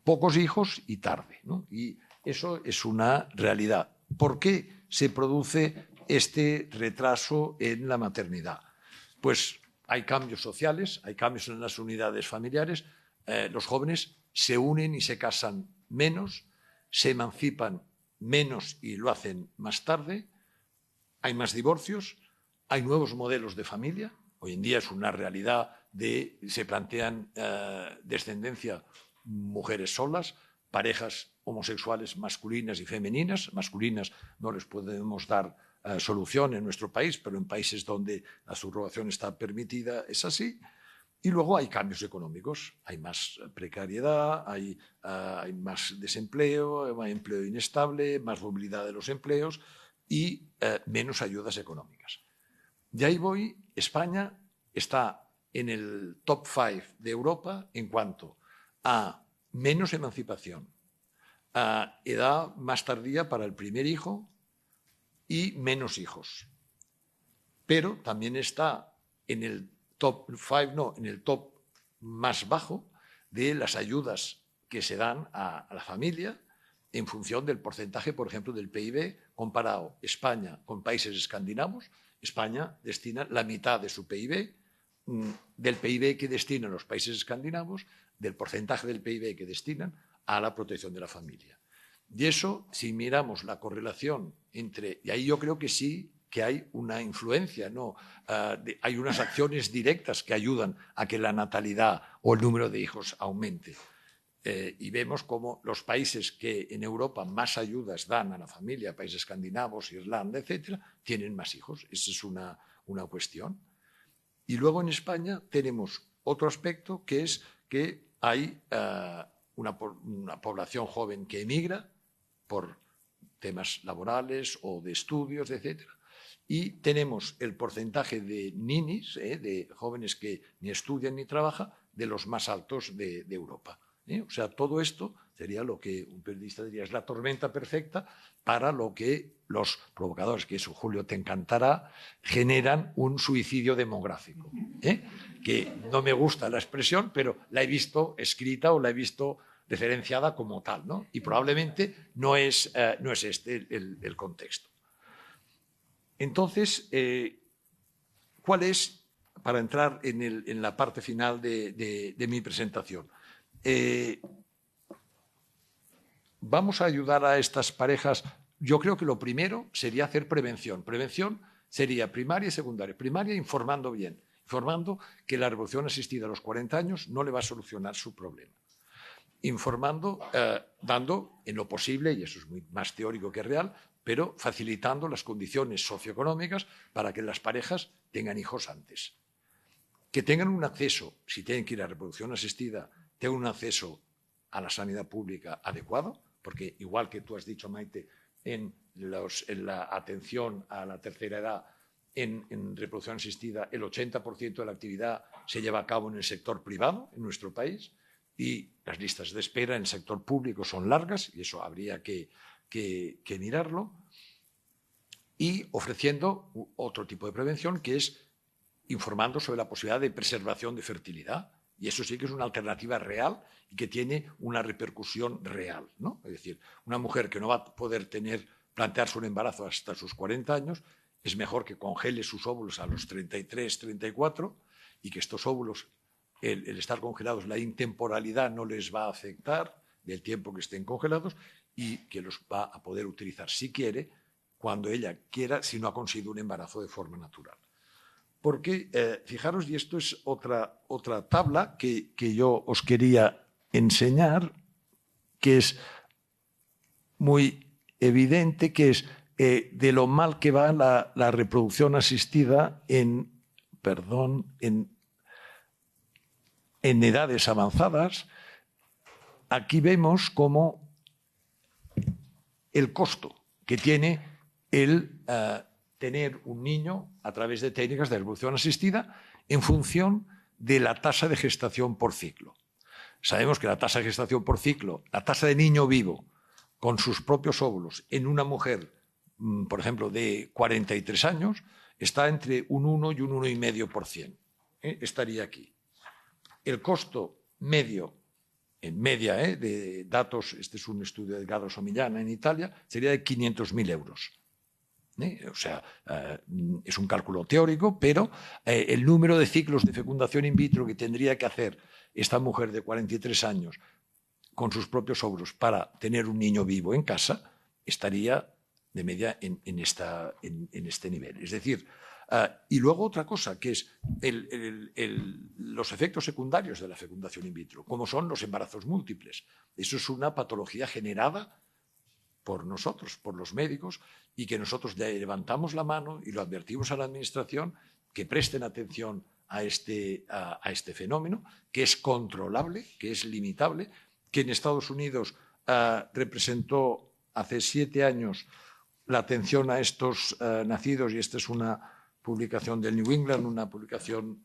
Pocos hijos y tarde, ¿no? Y eso es una realidad. ¿Por qué se produce este retraso en la maternidad? Pues hay cambios sociales, hay cambios en las unidades familiares, los jóvenes se unen y se casan menos, se emancipan menos y lo hacen más tarde, hay más divorcios, hay nuevos modelos de familia. Hoy en día es una realidad se plantean descendencia mujeres solas, parejas homosexuales masculinas y femeninas. Masculinas no les podemos dar solución en nuestro país, pero en países donde la subrogación está permitida es así. Y luego hay cambios económicos, hay más precariedad, hay más desempleo, hay empleo inestable, más movilidad de los empleos y menos ayudas económicas. De ahí voy, España está en el top 5 de Europa en cuanto a menos emancipación, a edad más tardía para el primer hijo y menos hijos. Pero también está en el top 5, no, en el top más bajo de las ayudas que se dan a la familia en función del porcentaje, por ejemplo, del PIB, comparado España con países escandinavos. España destina la mitad de su PIB, del PIB que destinan los países escandinavos, del porcentaje del PIB que destinan a la protección de la familia. Y eso, si miramos la correlación entre... Y ahí yo creo que sí que hay una influencia, ¿no? Hay unas acciones directas que ayudan a que la natalidad o el número de hijos aumente. Y vemos cómo los países que en Europa más ayudas dan a la familia, países escandinavos, Irlanda, etcétera, tienen más hijos. Esa es una cuestión. Y luego en España tenemos otro aspecto, que es que hay una población joven que emigra por temas laborales o de estudios, etcétera. Y tenemos el porcentaje de ninis, de jóvenes que ni estudian ni trabajan, de los más altos de Europa. O sea, todo esto sería lo que un periodista diría es la tormenta perfecta para lo que los provocadores, que eso Julio te encantará, generan un suicidio demográfico. Que no me gusta la expresión, pero la he visto escrita o la he visto referenciada como tal, ¿no? Y probablemente no es este el contexto. Entonces, ¿cuál es, para entrar en la parte final de mi presentación? Vamos a ayudar a estas parejas. Yo creo que lo primero sería hacer prevención. Prevención sería primaria y secundaria. Primaria informando bien, informando que la reproducción asistida a los 40 años no le va a solucionar su problema. Informando, dando en lo posible, y eso es más teórico que real, pero facilitando las condiciones socioeconómicas para que las parejas tengan hijos antes. Que tengan un acceso, si tienen que ir a reproducción asistida, tengan un acceso a la sanidad pública adecuado, porque igual que tú has dicho, Maite, en la atención a la tercera edad, en reproducción asistida, el 80% de la actividad se lleva a cabo en el sector privado en nuestro país y las listas de espera en el sector público son largas y eso habría que mirarlo, y ofreciendo otro tipo de prevención que es informando sobre la posibilidad de preservación de fertilidad. Y eso sí que es una alternativa real y que tiene una repercusión real, ¿no? Es decir, una mujer que no va a poder plantearse un embarazo hasta sus 40 años, es mejor que congele sus óvulos a los 33, 34 y que estos óvulos, el estar congelados, la intemporalidad no les va a afectar del tiempo que estén congelados y que los va a poder utilizar si quiere, cuando ella quiera, si no ha conseguido un embarazo de forma natural. Porque, fijaros, y esto es otra tabla que yo os quería enseñar, que es muy evidente, que es de lo mal que va la reproducción asistida en edades avanzadas. Aquí vemos cómo el costo que tiene el tener un niño a través de técnicas de reproducción asistida en función de la tasa de gestación por ciclo. Sabemos que la tasa de gestación por ciclo, la tasa de niño vivo con sus propios óvulos en una mujer, por ejemplo, de 43 años, está entre un 1 y un 1,5%. Estaría aquí. El costo medio, en media, de datos, este es un estudio de Gadro Somigliana en Italia, sería de 500.000 euros. O sea, es un cálculo teórico, pero el número de ciclos de fecundación in vitro que tendría que hacer esta mujer de 43 años con sus propios óvulos para tener un niño vivo en casa estaría de media en este nivel. Es decir, y luego otra cosa, que es los efectos secundarios de la fecundación in vitro, como son los embarazos múltiples. Eso es una patología generada por nosotros, por los médicos, y que nosotros le levantamos la mano y lo advertimos a la Administración que presten atención a este fenómeno, que es controlable, que es limitable, que en Estados Unidos representó hace 7 años la atención a estos nacidos, y esta es una publicación del New England, una publicación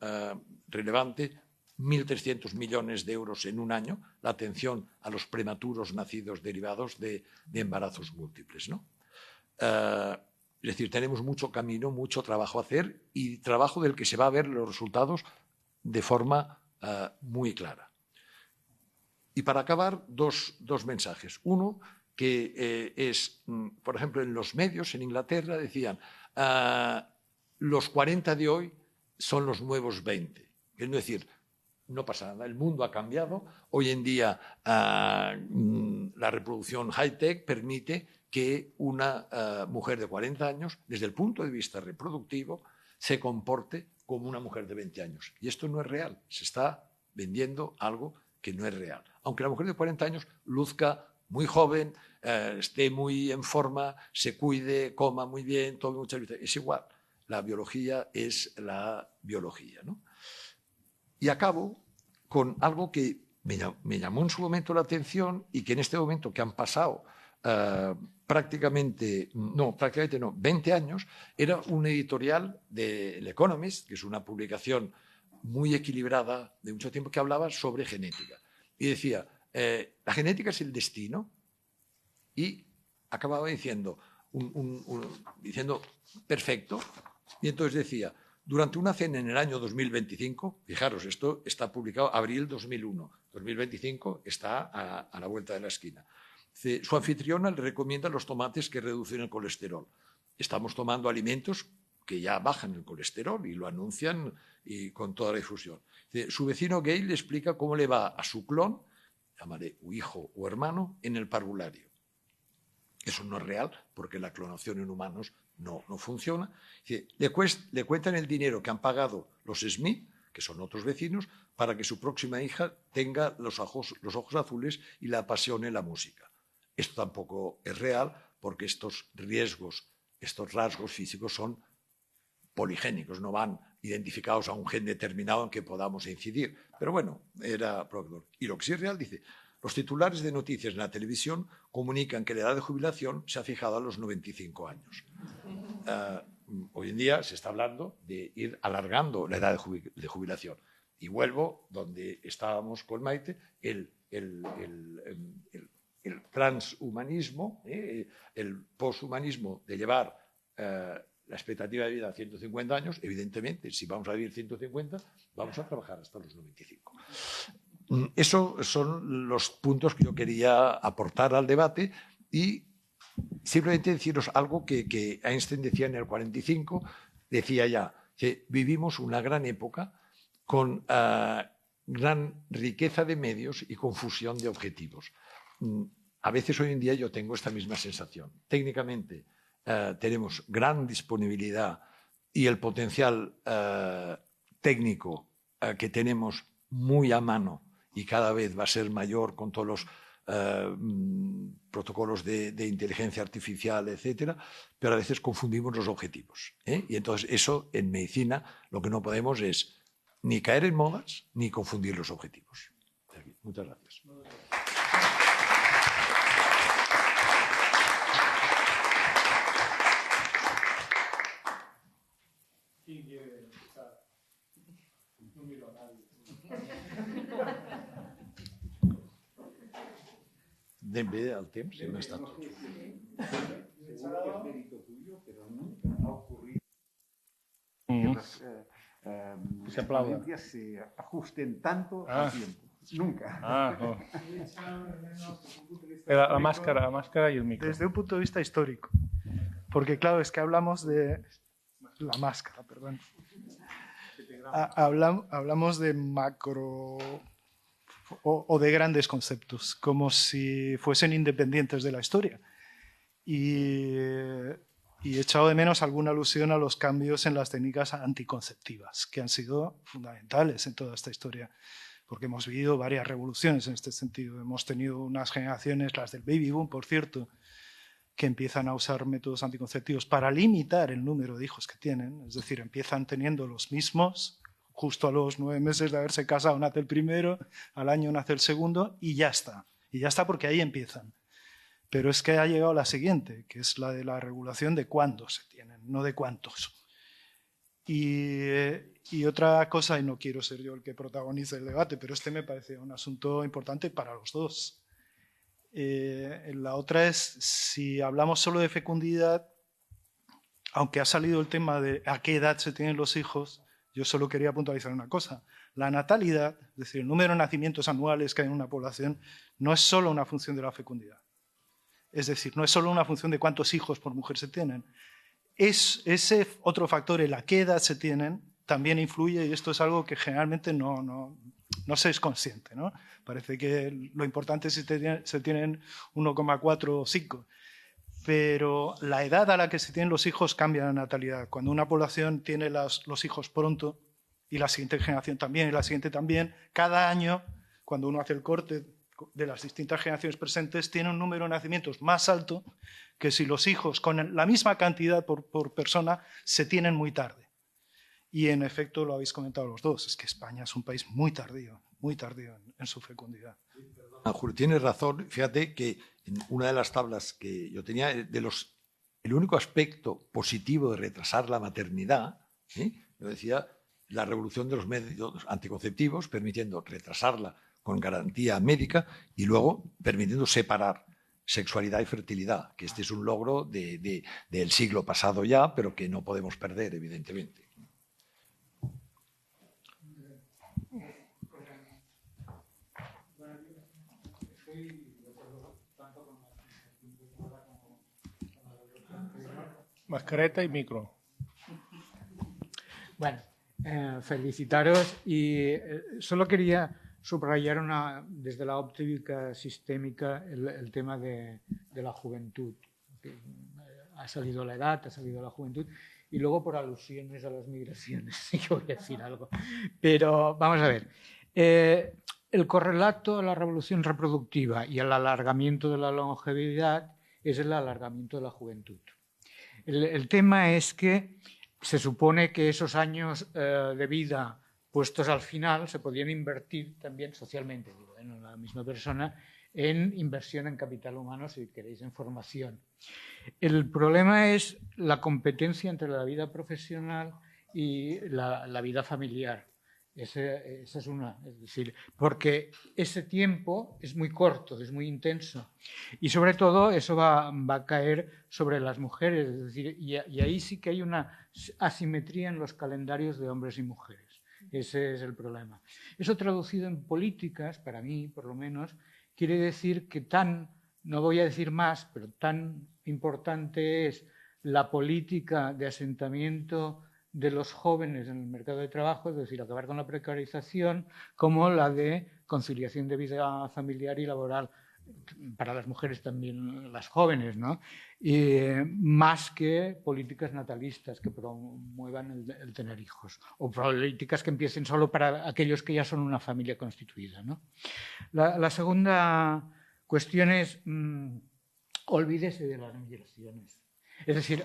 relevante, 1.300 millones de euros en un año, la atención a los prematuros nacidos derivados de embarazos múltiples, ¿no? Es decir, tenemos mucho camino, mucho trabajo a hacer, y trabajo del que se va a ver los resultados de forma muy clara. Y para acabar, dos mensajes. Uno, que es, por ejemplo, en los medios en Inglaterra decían los 40 de hoy son los nuevos 20. Es decir, no pasa nada, el mundo ha cambiado. Hoy en día la reproducción high-tech permite que una mujer de 40 años, desde el punto de vista reproductivo, se comporte como una mujer de 20 años. Y esto no es real, se está vendiendo algo que no es real. Aunque la mujer de 40 años luzca muy joven, esté muy en forma, se cuide, coma muy bien, tome muchas vitaminas, es igual. La biología es la biología, ¿no? Y acabo con algo que me llamó en su momento la atención, y que en este momento, que han pasado prácticamente 20 años, era un editorial de El Economist, que es una publicación muy equilibrada de mucho tiempo, que hablaba sobre genética. Y decía, la genética es el destino, y acababa diciendo, perfecto, y entonces decía, durante una cena en el año 2025, fijaros, esto está publicado abril 2001, 2025 está a la vuelta de la esquina. Su anfitriona le recomienda los tomates que reducen el colesterol. Estamos tomando alimentos que ya bajan el colesterol y lo anuncian y con toda la difusión. Su vecino gay le explica cómo le va a su clon, llamaré hijo o hermano, en el parvulario. Eso no es real, porque la clonación en humanos no funciona. Le cuentan el dinero que han pagado los Smith, que son otros vecinos, para que su próxima hija tenga los ojos azules y le apasione la música. Esto tampoco es real, porque estos riesgos, estos rasgos físicos son poligénicos, no van identificados a un gen determinado en que podamos incidir. Pero bueno, era provocador. Y lo que sí es real, dice, los titulares de noticias en la televisión comunican que la edad de jubilación se ha fijado a los 95 años. Hoy en día se está hablando de ir alargando la edad de jubilación. Y vuelvo donde estábamos con Maite, el transhumanismo, el poshumanismo de llevar la expectativa de vida a 150 años. Evidentemente, si vamos a vivir 150, vamos a trabajar hasta los 95. Esos son los puntos que yo quería aportar al debate, y simplemente deciros algo que Einstein decía en el 45, decía ya que vivimos una gran época con gran riqueza de medios y confusión de objetivos. A veces hoy en día yo tengo esta misma sensación. Técnicamente tenemos gran disponibilidad, y el potencial técnico que tenemos muy a mano, y cada vez va a ser mayor con todos los protocolos de inteligencia artificial, etcétera, pero a veces confundimos los objetivos. Y entonces eso, en medicina, lo que no podemos es ni caer en modas ni confundir los objetivos. Muchas gracias. ¿Quién quiere empezar? No miro a nadie. Denme al temps, si no está tot. Seguro que es mérito tuyo, pero nunca ha ocurrido que las audiencias se ajusten tanto al tiempo. Nunca. La máscara y el micro. Desde un punto de vista histórico, Porque claro, es que hablamos de la máscara, perdón. Hablamos de macro o de grandes conceptos, como si fuesen independientes de la historia. Y he echado de menos alguna alusión a los cambios en las técnicas anticonceptivas, que han sido fundamentales en toda esta historia, porque hemos vivido varias revoluciones en este sentido. Hemos tenido unas generaciones, las del baby boom, por cierto, que empiezan a usar métodos anticonceptivos para limitar el número de hijos que tienen, es decir, empiezan teniendo los mismos, justo a los 9 meses de haberse casado nace el primero, al año nace el segundo y ya está. Y ya está porque ahí empiezan. Pero es que ha llegado la siguiente, que es la de la regulación de cuándo se tienen, no de cuántos. Y otra cosa, y no quiero ser yo el que protagonice el debate, pero este me parece un asunto importante para los dos. La otra es, si hablamos solo de fecundidad, aunque ha salido el tema de a qué edad se tienen los hijos, yo solo quería puntualizar una cosa. La natalidad, es decir, el número de nacimientos anuales que hay en una población, no es solo una función de la fecundidad. Es decir, no es solo una función de cuántos hijos por mujer se tienen. Ese otro factor, el a qué edad se tienen, también influye, y esto es algo que generalmente no se es consciente, ¿no? Parece que lo importante es si se tienen 1,4 o 5. Pero la edad a la que se tienen los hijos cambia la natalidad. Cuando una población tiene los hijos pronto, y la siguiente generación también, y la siguiente también, cada año, cuando uno hace el corte de las distintas generaciones presentes, tiene un número de nacimientos más alto que si los hijos, con la misma cantidad por persona, se tienen muy tarde. Y en efecto, lo habéis comentado los dos, es que España es un país muy tardío en su fecundidad. Julio, tienes razón. Fíjate que en una de las tablas que yo tenía, el único aspecto positivo de retrasar la maternidad, yo decía, la revolución de los métodos anticonceptivos, permitiendo retrasarla con garantía médica y luego permitiendo separar sexualidad y fertilidad, que este es un logro del siglo pasado ya, pero que no podemos perder, evidentemente. Mascareta y micro. Bueno, felicitaros y solo quería subrayar desde la óptica sistémica el tema de la juventud. Ha salido la edad, ha salido la juventud y luego por alusiones a las migraciones. Yo voy a decir algo. Pero vamos a ver. El correlato a la revolución reproductiva y al alargamiento de la longevidad es el alargamiento de la juventud. El tema es que se supone que esos años de vida puestos al final se podían invertir también socialmente, digo, en la misma persona, en inversión en capital humano, si queréis, en formación. El problema es la competencia entre la vida profesional y la vida familiar. Esa es una, es decir, porque ese tiempo es muy corto, es muy intenso y sobre todo eso va a caer sobre las mujeres, es decir, y ahí sí que hay una asimetría en los calendarios de hombres y mujeres. Ese es el problema. Eso traducido en políticas, para mí por lo menos, quiere decir que no voy a decir más, pero tan importante es la política de asentamiento de los jóvenes en el mercado de trabajo, es decir, acabar con la precarización, como la de conciliación de vida familiar y laboral, para las mujeres también, las jóvenes, ¿no? Más que políticas natalistas que promuevan el tener hijos, o políticas que empiecen solo para aquellos que ya son una familia constituida, ¿no? La segunda cuestión es, olvídese de las migraciones. Es decir,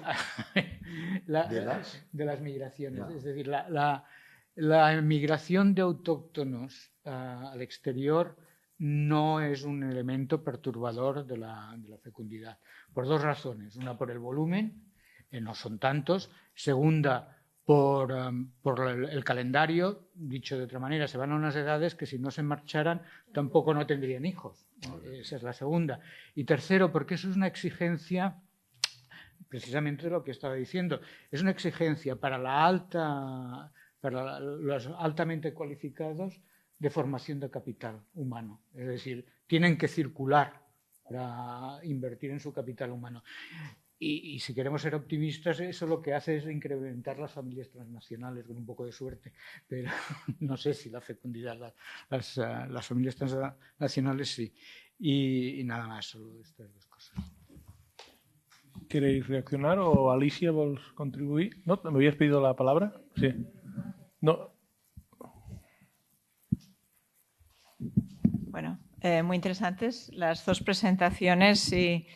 de las migraciones. Es decir, la migración de autóctonos al exterior no es un elemento perturbador de la fecundidad, por dos razones. Una, por el volumen, no son tantos. Segunda, por el calendario. Dicho de otra manera, se van a unas edades que si no se marcharan tampoco no tendrían hijos. Esa es la segunda. Y tercero, porque eso es una exigencia precisamente lo que estaba diciendo. Es una exigencia para los altamente cualificados de formación de capital humano. Es decir, tienen que circular para invertir en su capital humano. Y si queremos ser optimistas, eso lo que hace es incrementar las familias transnacionales con un poco de suerte, pero no sé si la fecundidad, las familias transnacionales sí. Y nada más, solo estas dos cosas. ¿Queréis reaccionar o Alicia vols contribuir? ¿No? ¿Me habías pedido la palabra? Sí. No. Bueno, muy interesantes las dos presentaciones y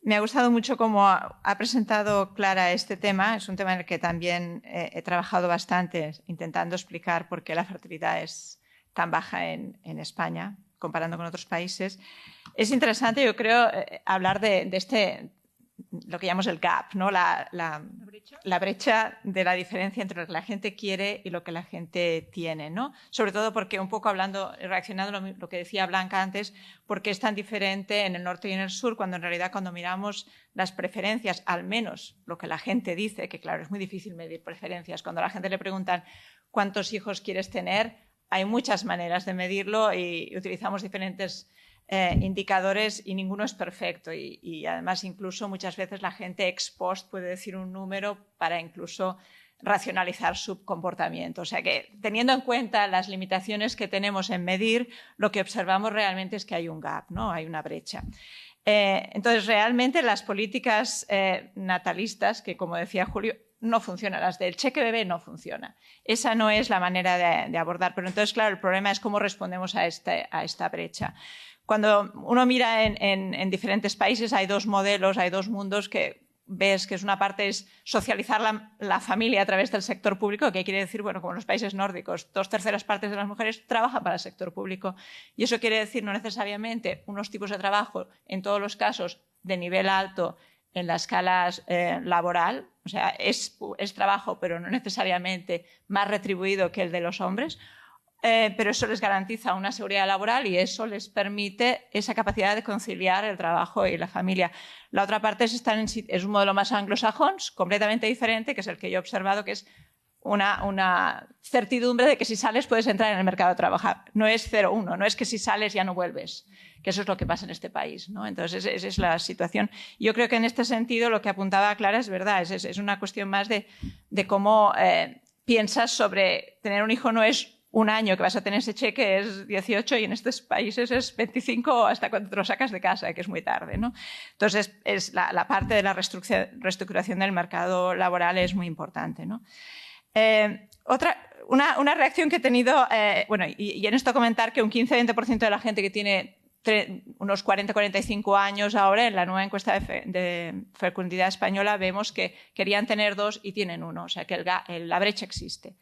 me ha gustado mucho cómo ha presentado Clara este tema. Es un tema en el que también he trabajado bastante intentando explicar por qué la fertilidad es tan baja en España, comparando con otros países. Es interesante, yo creo, hablar de este, lo que llamamos el gap, ¿no? la brecha de la diferencia entre lo que la gente quiere y lo que la gente tiene, ¿no? Sobre todo porque, un poco hablando, reaccionando a lo que decía Blanca antes, porque es tan diferente en el norte y en el sur, cuando en realidad cuando miramos las preferencias, al menos lo que la gente dice, que claro, es muy difícil medir preferencias, cuando a la gente le preguntan ¿cuántos hijos quieres tener? Hay muchas maneras de medirlo y utilizamos diferentes indicadores y ninguno es perfecto y además incluso muchas veces la gente ex post puede decir un número para incluso racionalizar su comportamiento. O sea que teniendo en cuenta las limitaciones que tenemos en medir, lo que observamos realmente es que hay un gap, ¿no? Hay una brecha. Entonces realmente las políticas natalistas, que como decía Julio, no funcionan, las del cheque bebé no funcionan. Esa no es la manera de abordar. Pero entonces, claro, el problema es cómo respondemos a esta brecha. Cuando uno mira en diferentes países hay dos modelos, hay dos mundos que ves que es una parte es socializar la familia a través del sector público, que quiere decir, bueno, como en los países nórdicos, 2/3 partes de las mujeres trabajan para el sector público. Y eso quiere decir no necesariamente unos tipos de trabajo, en todos los casos, de nivel alto en la escala laboral, o sea, es trabajo, pero no necesariamente más retribuido que el de los hombres, pero eso les garantiza una seguridad laboral y eso les permite esa capacidad de conciliar el trabajo y la familia. La otra parte es un modelo más anglosajón, completamente diferente, que es el que yo he observado, que es una certidumbre de que si sales puedes entrar en el mercado de trabajo. No es 0-1, no es que si sales ya no vuelves, que eso es lo que pasa en este país, ¿no? Entonces, esa es la situación. Yo creo que en este sentido lo que apuntaba Clara es verdad, es una cuestión más de cómo piensas sobre tener un hijo. No es un año que vas a tener ese cheque, es 18 y en estos países es 25 hasta cuando te lo sacas de casa, que es muy tarde, ¿no? Entonces, la parte de la reestructuración del mercado laboral es muy importante, ¿no? Una reacción que he tenido, bueno, y en esto comentar que un 15-20% de la gente que tiene unos 40-45 años ahora, en la nueva encuesta de fecundidad española, vemos que querían tener 2 y tienen 1, o sea que la brecha existe.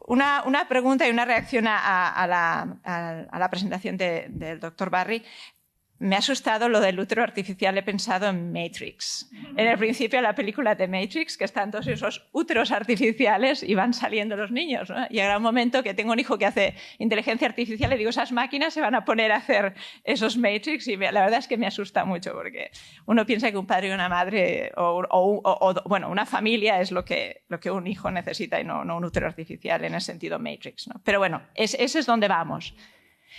Una pregunta y una reacción a la presentación del doctor Barry. Me ha asustado lo del útero artificial. He pensado en Matrix. En el principio de la película de Matrix, que están todos esos úteros artificiales y van saliendo los niños, ¿no? Llegará un momento que tengo un hijo que hace inteligencia artificial y digo, esas máquinas se van a poner a hacer esos Matrix y la verdad es que me asusta mucho porque uno piensa que un padre y una madre bueno, una familia es lo que un hijo necesita y no un útero artificial en el sentido Matrix, ¿no? Pero bueno, ese es donde vamos.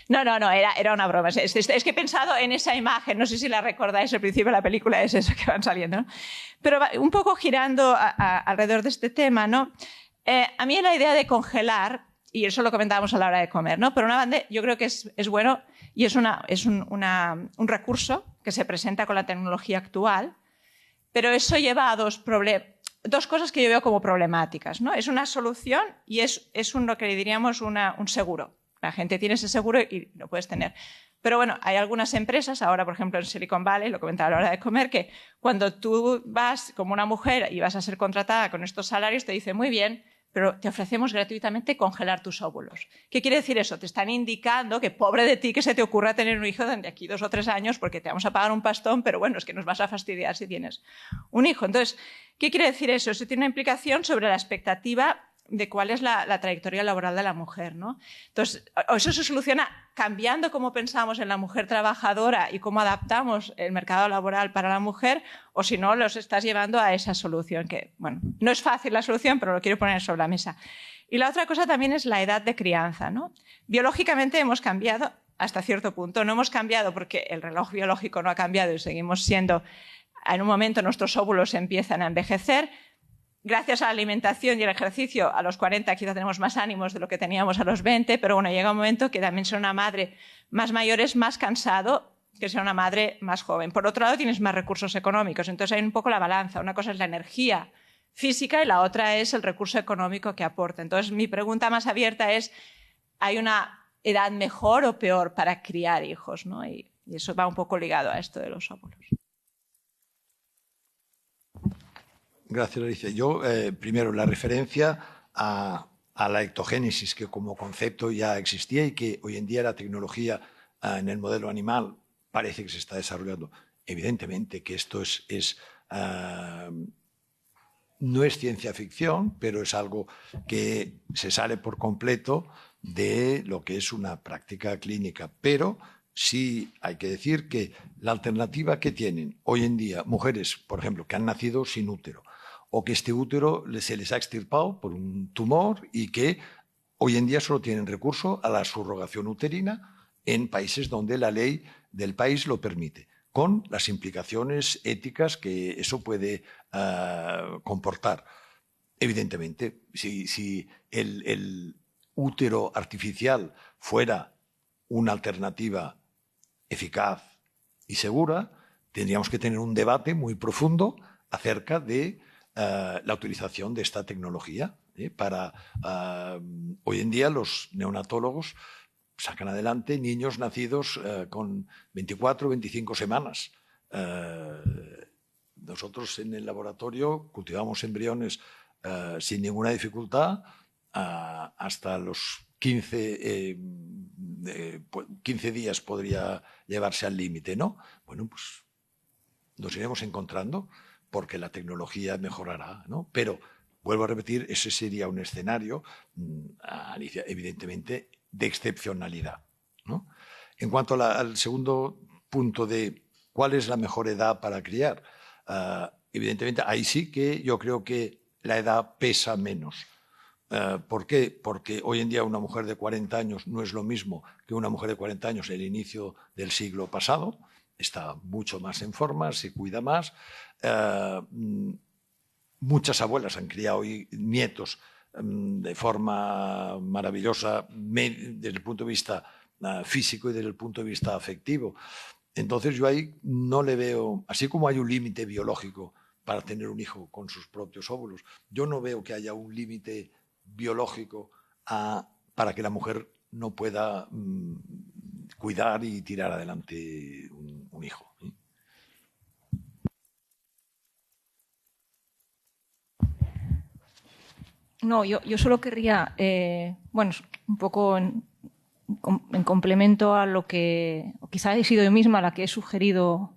No, era una broma. Es que he pensado en esa imagen, no sé si la recordáis, al principio de la película es eso que van saliendo, ¿no? Pero un poco girando alrededor de este tema, ¿no? A mí la idea de congelar, y eso lo comentábamos a la hora de comer, ¿no? Por una banda, yo creo que es bueno y es un recurso que se presenta con la tecnología actual, pero eso lleva a dos cosas que yo veo como problemáticas, ¿no? Es una solución y es lo que diríamos un seguro. La gente tiene ese seguro y lo puedes tener. Pero bueno, hay algunas empresas, ahora por ejemplo en Silicon Valley, lo comentaba a la hora de comer, que cuando tú vas como una mujer y vas a ser contratada con estos salarios, te dicen muy bien, pero te ofrecemos gratuitamente congelar tus óvulos. ¿Qué quiere decir eso? Te están indicando que pobre de ti que se te ocurra tener un hijo de aquí 2 o 3 años porque te vamos a pagar un pastón, pero bueno, es que nos vas a fastidiar si tienes un hijo. Entonces, ¿qué quiere decir eso? Eso tiene una implicación sobre la expectativa de cuál es la trayectoria laboral de la mujer, ¿no? Entonces, eso se soluciona cambiando cómo pensamos en la mujer trabajadora y cómo adaptamos el mercado laboral para la mujer, o si no, los estás llevando a esa solución que, bueno, no es fácil la solución, pero lo quiero poner sobre la mesa. Y la otra cosa también es la edad de crianza, ¿no? Biológicamente hemos cambiado hasta cierto punto. No hemos cambiado porque el reloj biológico no ha cambiado y seguimos siendo en un momento nuestros óvulos empiezan a envejecer. Gracias a la alimentación y el ejercicio, a los 40 quizá tenemos más ánimos de lo que teníamos a los 20, pero bueno, llega un momento que también ser una madre más mayor es más cansado que ser una madre más joven. Por otro lado, tienes más recursos económicos, entonces hay un poco la balanza. Una cosa es la energía física y la otra es el recurso económico que aporta. Entonces, mi pregunta más abierta es, ¿hay una edad mejor o peor para criar hijos, ¿no? Y eso va un poco ligado a esto de los óvulos. Gracias, Alicia. Yo, primero, la referencia a la ectogénesis, que como concepto ya existía y que hoy en día la tecnología en el modelo animal parece que se está desarrollando. Evidentemente que esto no es ciencia ficción, pero es algo que se sale por completo de lo que es una práctica clínica. Pero sí hay que decir que la alternativa que tienen hoy en día mujeres, por ejemplo, que han nacido sin útero, o que este útero se les ha extirpado por un tumor y que hoy en día solo tienen recurso a la subrogación uterina en países donde la ley del país lo permite, con las implicaciones éticas que eso puede comportar. Evidentemente, si el útero artificial fuera una alternativa eficaz y segura, tendríamos que tener un debate muy profundo acerca de la utilización de esta tecnología. Hoy en día los neonatólogos sacan adelante niños nacidos con 24 o 25 semanas. Nosotros en el laboratorio cultivamos embriones sin ninguna dificultad hasta los 15 días podría llevarse al límite, ¿no? Bueno, pues nos iremos encontrando porque la tecnología mejorará, ¿no? Pero, vuelvo a repetir, ese sería un escenario, Alicia, evidentemente, de excepcionalidad, ¿no? En cuanto al segundo punto de cuál es la mejor edad para criar, evidentemente, ahí sí que yo creo que la edad pesa menos. ¿Por qué? Porque hoy en día una mujer de 40 años no es lo mismo que una mujer de 40 años en el inicio del siglo pasado. Está mucho más en forma, se cuida más. Muchas abuelas han criado hoy nietos de forma maravillosa desde el punto de vista físico y desde el punto de vista afectivo. Entonces yo ahí no le veo, así como hay un límite biológico para tener un hijo con sus propios óvulos, yo no veo que haya un límite biológico para que la mujer no pueda cuidar y tirar adelante un hijo. ¿Sí? No, yo solo querría, bueno, un poco en complemento a lo que, o quizá he sido yo misma la que he sugerido,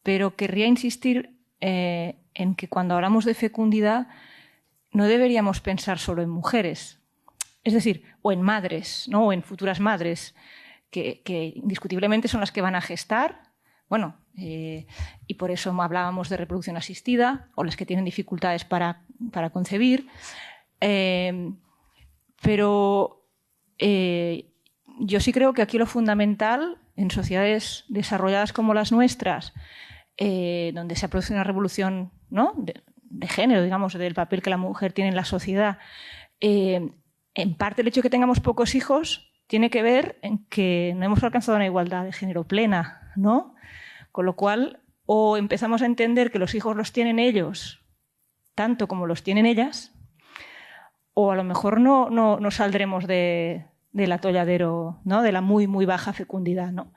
pero querría insistir en que cuando hablamos de fecundidad no deberíamos pensar solo en mujeres, es decir, o en madres, ¿no? O en futuras madres, que indiscutiblemente son las que van a gestar, bueno, y por eso hablábamos de reproducción asistida, o las que tienen dificultades para concebir. Pero yo sí creo que aquí lo fundamental, en sociedades desarrolladas como las nuestras, donde se produce una revolución, ¿no?, de género, digamos, del papel que la mujer tiene en la sociedad, en parte el hecho de que tengamos pocos hijos tiene que ver en que no hemos alcanzado una igualdad de género plena, ¿no? Con lo cual, o empezamos a entender que los hijos los tienen ellos tanto como los tienen ellas, o a lo mejor no saldremos del atolladero, ¿no?, de la muy, muy baja fecundidad, ¿no?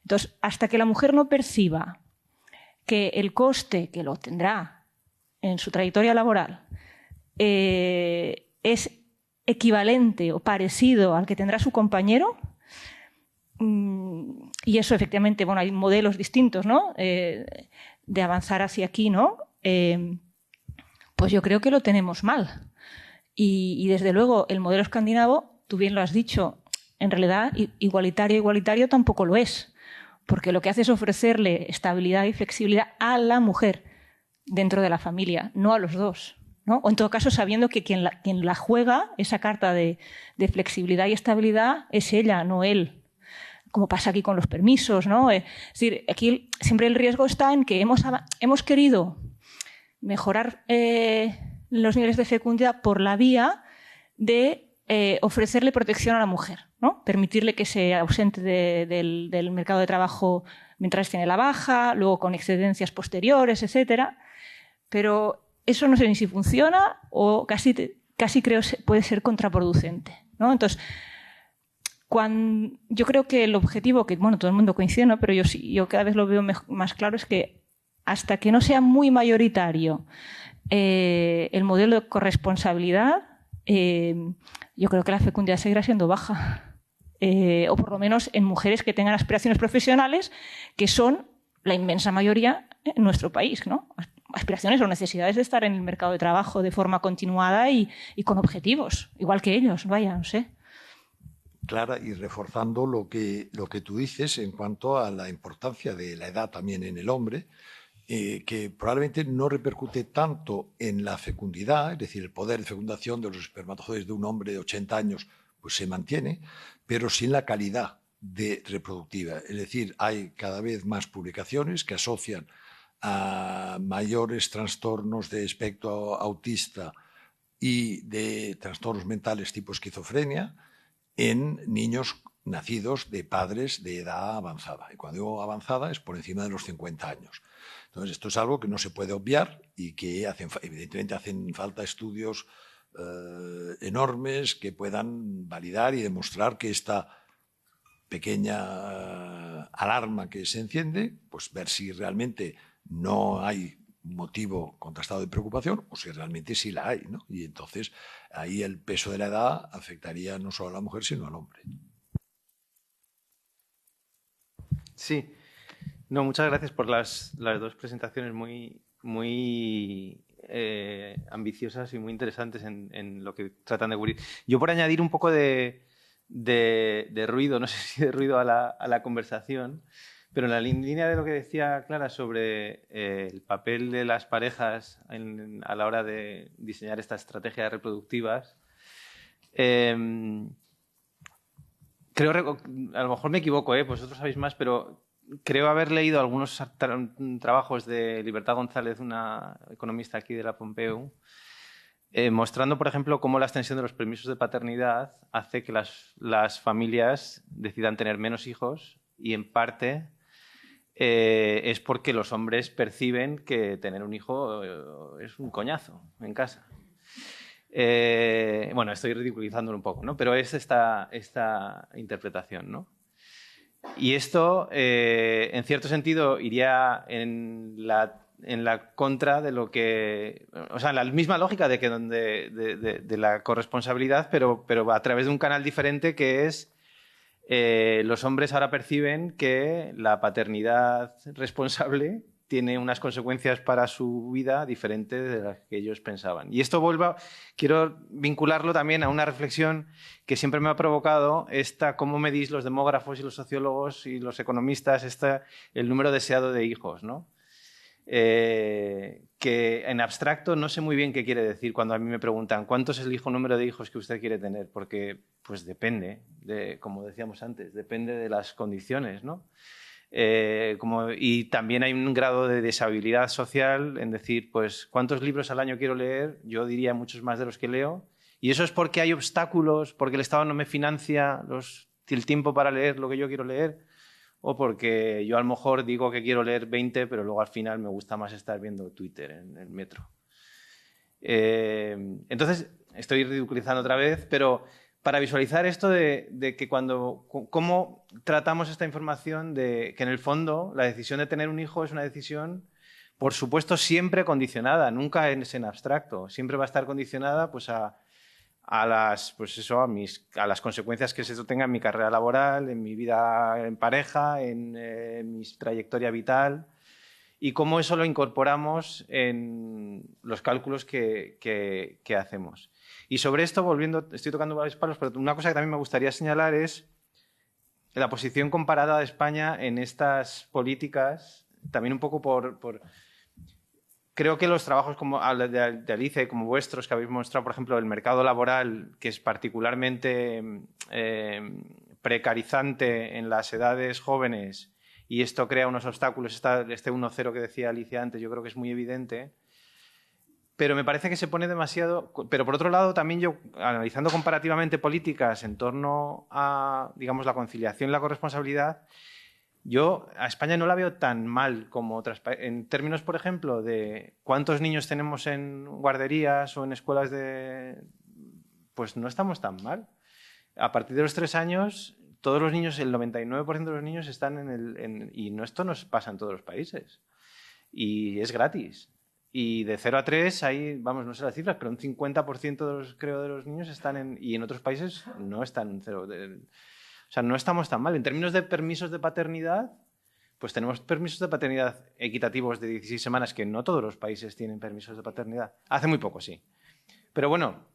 Entonces, hasta que la mujer no perciba que el coste que lo tendrá en su trayectoria laboral es equivalente o parecido al que tendrá su compañero, y eso efectivamente, bueno, hay modelos distintos, ¿no?, de avanzar hacia aquí, ¿no? Pues yo creo que lo tenemos mal. Y desde luego el modelo escandinavo, tú bien lo has dicho, en realidad igualitario tampoco lo es, porque lo que hace es ofrecerle estabilidad y flexibilidad a la mujer dentro de la familia, no a los dos, ¿no? O en todo caso sabiendo que quien la juega esa carta de flexibilidad y estabilidad es ella, no él. como pasa aquí con los permisos, ¿no? Es decir, aquí siempre el riesgo está en que hemos querido mejorar los niveles de fecundidad por la vía de ofrecerle protección a la mujer, ¿no? Permitirle que se ausente del mercado de trabajo mientras tiene la baja, luego con excedencias posteriores, etcétera. Pero eso no sé ni si funciona o casi creo puede ser contraproducente, ¿no? Entonces, yo creo que el objetivo, que bueno, todo el mundo coincide, ¿no? Pero yo cada vez lo veo más claro, es que hasta que no sea muy mayoritario el modelo de corresponsabilidad, yo creo que la fecundidad seguirá siendo baja. O por lo menos en mujeres que tengan aspiraciones profesionales, que son la inmensa mayoría en nuestro país, ¿no? Aspiraciones o necesidades de estar en el mercado de trabajo de forma continuada y con objetivos, igual que ellos, vaya, no sé. Clara, y reforzando lo que tú dices en cuanto a la importancia de la edad también en el hombre, que probablemente no repercute tanto en la fecundidad, es decir, el poder de fecundación de los espermatozoides de un hombre de 80 años pues se mantiene, pero sí en la calidad reproductiva. Es decir, hay cada vez más publicaciones que asocian a mayores trastornos de espectro autista y de trastornos mentales tipo esquizofrenia en niños nacidos de padres de edad avanzada. Y cuando digo avanzada es por encima de los 50 años. Entonces, esto es algo que no se puede obviar y que evidentemente hacen falta estudios enormes que puedan validar y demostrar que esta pequeña alarma que se enciende, pues ver si realmente no hay motivo contrastado de preocupación o si realmente sí la hay, ¿no? Y entonces ahí el peso de la edad afectaría no solo a la mujer sino al hombre. Sí. No, muchas gracias por las dos presentaciones muy ambiciosas y muy interesantes en lo que tratan de cubrir. Yo, por añadir un poco de ruido, no sé si de ruido a la conversación, pero en la línea de lo que decía Clara sobre el papel de las parejas a la hora de diseñar estas estrategias reproductivas, creo, a lo mejor me equivoco, vosotros sabéis más, pero creo haber leído algunos trabajos de Libertad González, una economista aquí de la Pompeu, mostrando, por ejemplo, cómo la extensión de los permisos de paternidad hace que las familias decidan tener menos hijos y, en parte, es porque los hombres perciben que tener un hijo es un coñazo en casa. Bueno, estoy ridiculizándolo un poco, ¿no? Pero es esta interpretación, ¿no? Y esto, en cierto sentido, iría en la contra de lo que... O sea, en la misma lógica de la corresponsabilidad, pero a través de un canal diferente, que es los hombres ahora perciben que la paternidad responsable tiene unas consecuencias para su vida diferentes de las que ellos pensaban. Y esto quiero vincularlo también a una reflexión que siempre me ha provocado cómo medís los demógrafos y los sociólogos y los economistas el número deseado de hijos, ¿no? Que en abstracto no sé muy bien qué quiere decir cuando a mí me preguntan ¿cuánto es el número de hijos que usted quiere tener? Porque pues depende, como decíamos antes, depende de las condiciones, ¿no? Y también hay un grado de deshabilidad social en decir, pues, ¿cuántos libros al año quiero leer? Yo diría muchos más de los que leo. Y eso es porque hay obstáculos, porque el Estado no me financia el tiempo para leer lo que yo quiero leer, o porque yo a lo mejor digo que quiero leer 20, pero luego al final me gusta más estar viendo Twitter en el metro. Entonces, estoy ridiculizando otra vez, pero para visualizar esto de que cómo tratamos esta información de que en el fondo la decisión de tener un hijo es una decisión, por supuesto, siempre condicionada, nunca es en abstracto, siempre va a estar condicionada pues a las consecuencias que eso tenga en mi carrera laboral, en mi vida en pareja, en mi trayectoria vital, y cómo eso lo incorporamos en los cálculos que hacemos. Y sobre esto, volviendo, estoy tocando varios palos, pero una cosa que también me gustaría señalar es la posición comparada de España en estas políticas, también un poco creo que los trabajos como de Alicia y como vuestros, que habéis mostrado, por ejemplo, el mercado laboral, que es particularmente precarizante en las edades jóvenes y esto crea unos obstáculos, este 1-0 que decía Alicia antes, yo creo que es muy evidente. Pero me parece que se pone demasiado... Pero por otro lado, también yo, analizando comparativamente políticas en torno a, digamos, la conciliación y la corresponsabilidad, yo a España no la veo tan mal como otras países. En términos, por ejemplo, de cuántos niños tenemos en guarderías o en escuelas de... Pues no estamos tan mal. A partir de los 3 años, todos los niños, el 99% de los niños están y esto no pasa en todos los países. Y es gratis. Y de 0 a 3, ahí, vamos, no sé las cifras, pero un 50% creo de los niños están y en otros países no están en 0. O sea, no estamos tan mal. En términos de permisos de paternidad, pues tenemos permisos de paternidad equitativos de 16 semanas, que no todos los países tienen permisos de paternidad. Hace muy poco, sí. Pero bueno,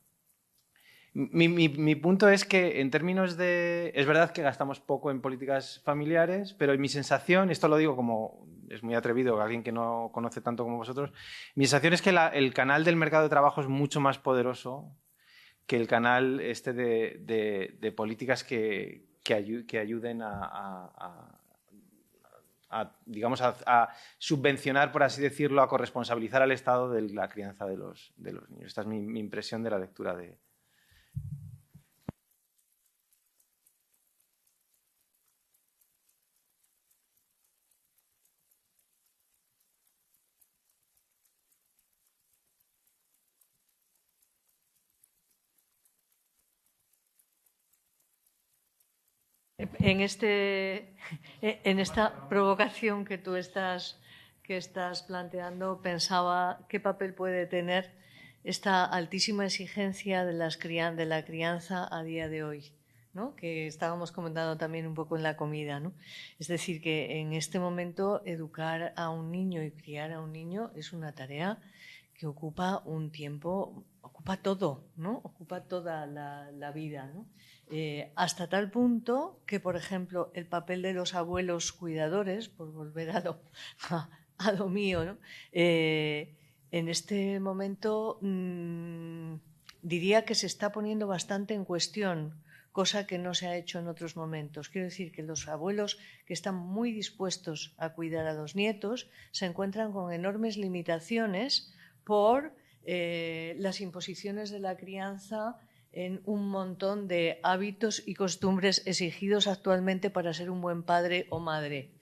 mi punto es que en términos de... Es verdad que gastamos poco en políticas familiares, pero mi sensación, esto lo digo como... Es muy atrevido, alguien que no conoce tanto como vosotros. Mi sensación es que el canal del mercado de trabajo es mucho más poderoso que el canal de políticas que ayuden digamos, a subvencionar, por así decirlo, a corresponsabilizar al Estado de la crianza de los niños. Esta es mi impresión de la lectura de... En esta provocación que tú estás planteando, pensaba qué papel puede tener esta altísima exigencia de la crianza a día de hoy, ¿no? Que estábamos comentando también un poco en la comida, ¿no? Es decir, que en este momento educar a un niño y criar a un niño es una tarea que ocupa un tiempo, ocupa todo, ¿no? Ocupa toda la vida, ¿no? Hasta tal punto que, por ejemplo, el papel de los abuelos cuidadores, por volver a lo mío, ¿no? En este momento diría que se está poniendo bastante en cuestión, cosa que no se ha hecho en otros momentos. Quiero decir que los abuelos que están muy dispuestos a cuidar a los nietos se encuentran con enormes limitaciones por las imposiciones de la crianza en un montón de hábitos y costumbres exigidos actualmente para ser un buen padre o madre.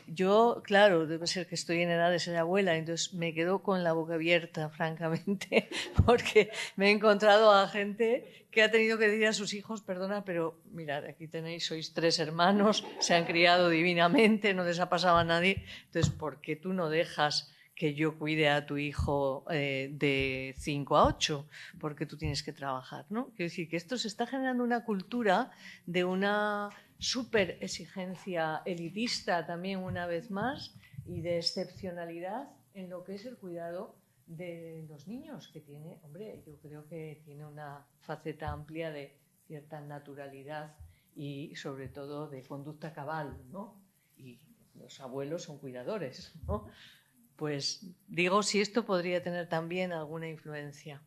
Yo, claro, debe ser que estoy en edad de ser abuela, entonces me quedo con la boca abierta, francamente, porque me he encontrado a gente que ha tenido que decir a sus hijos, perdona, pero mirad, aquí tenéis, sois 3 hermanos, se han criado divinamente, no les ha pasado a nadie, entonces, ¿por qué tú no dejas que yo cuide a tu hijo de 5 a 8, porque tú tienes que trabajar, ¿no? Quiero decir que esto se está generando una cultura de una súper exigencia elitista también una vez más y de excepcionalidad en lo que es el cuidado de los niños, que tiene, hombre, yo creo que tiene una faceta amplia de cierta naturalidad y sobre todo de conducta cabal, ¿no? Y los abuelos son cuidadores, ¿no? Pues digo si esto podría tener también alguna influencia.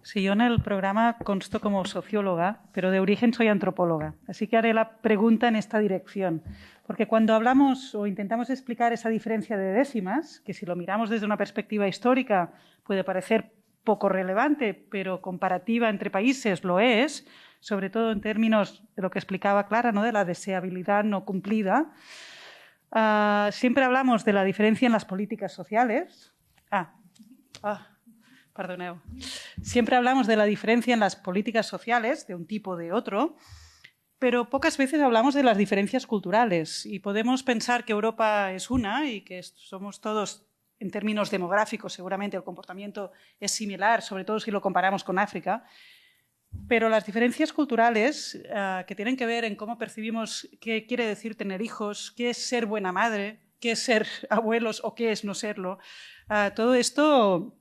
Sí, yo en el programa consto como socióloga, pero de origen soy antropóloga. Así que haré la pregunta en esta dirección. Porque cuando hablamos o intentamos explicar esa diferencia de décimas, que si lo miramos desde una perspectiva histórica puede parecer poco relevante, pero comparativa entre países lo es, sobre todo en términos de lo que explicaba Clara, ¿no? De la deseabilidad no cumplida. Siempre hablamos de la diferencia en las políticas sociales. Perdoneu. Siempre hablamos de la diferencia en las políticas sociales, de un tipo o de otro, pero pocas veces hablamos de las diferencias culturales. Y podemos pensar que Europa es una y que somos todos, en términos demográficos, seguramente el comportamiento es similar, sobre todo si lo comparamos con África. Pero las diferencias culturales que tienen que ver en cómo percibimos qué quiere decir tener hijos, qué es ser buena madre, qué es ser abuelos o qué es no serlo, todo esto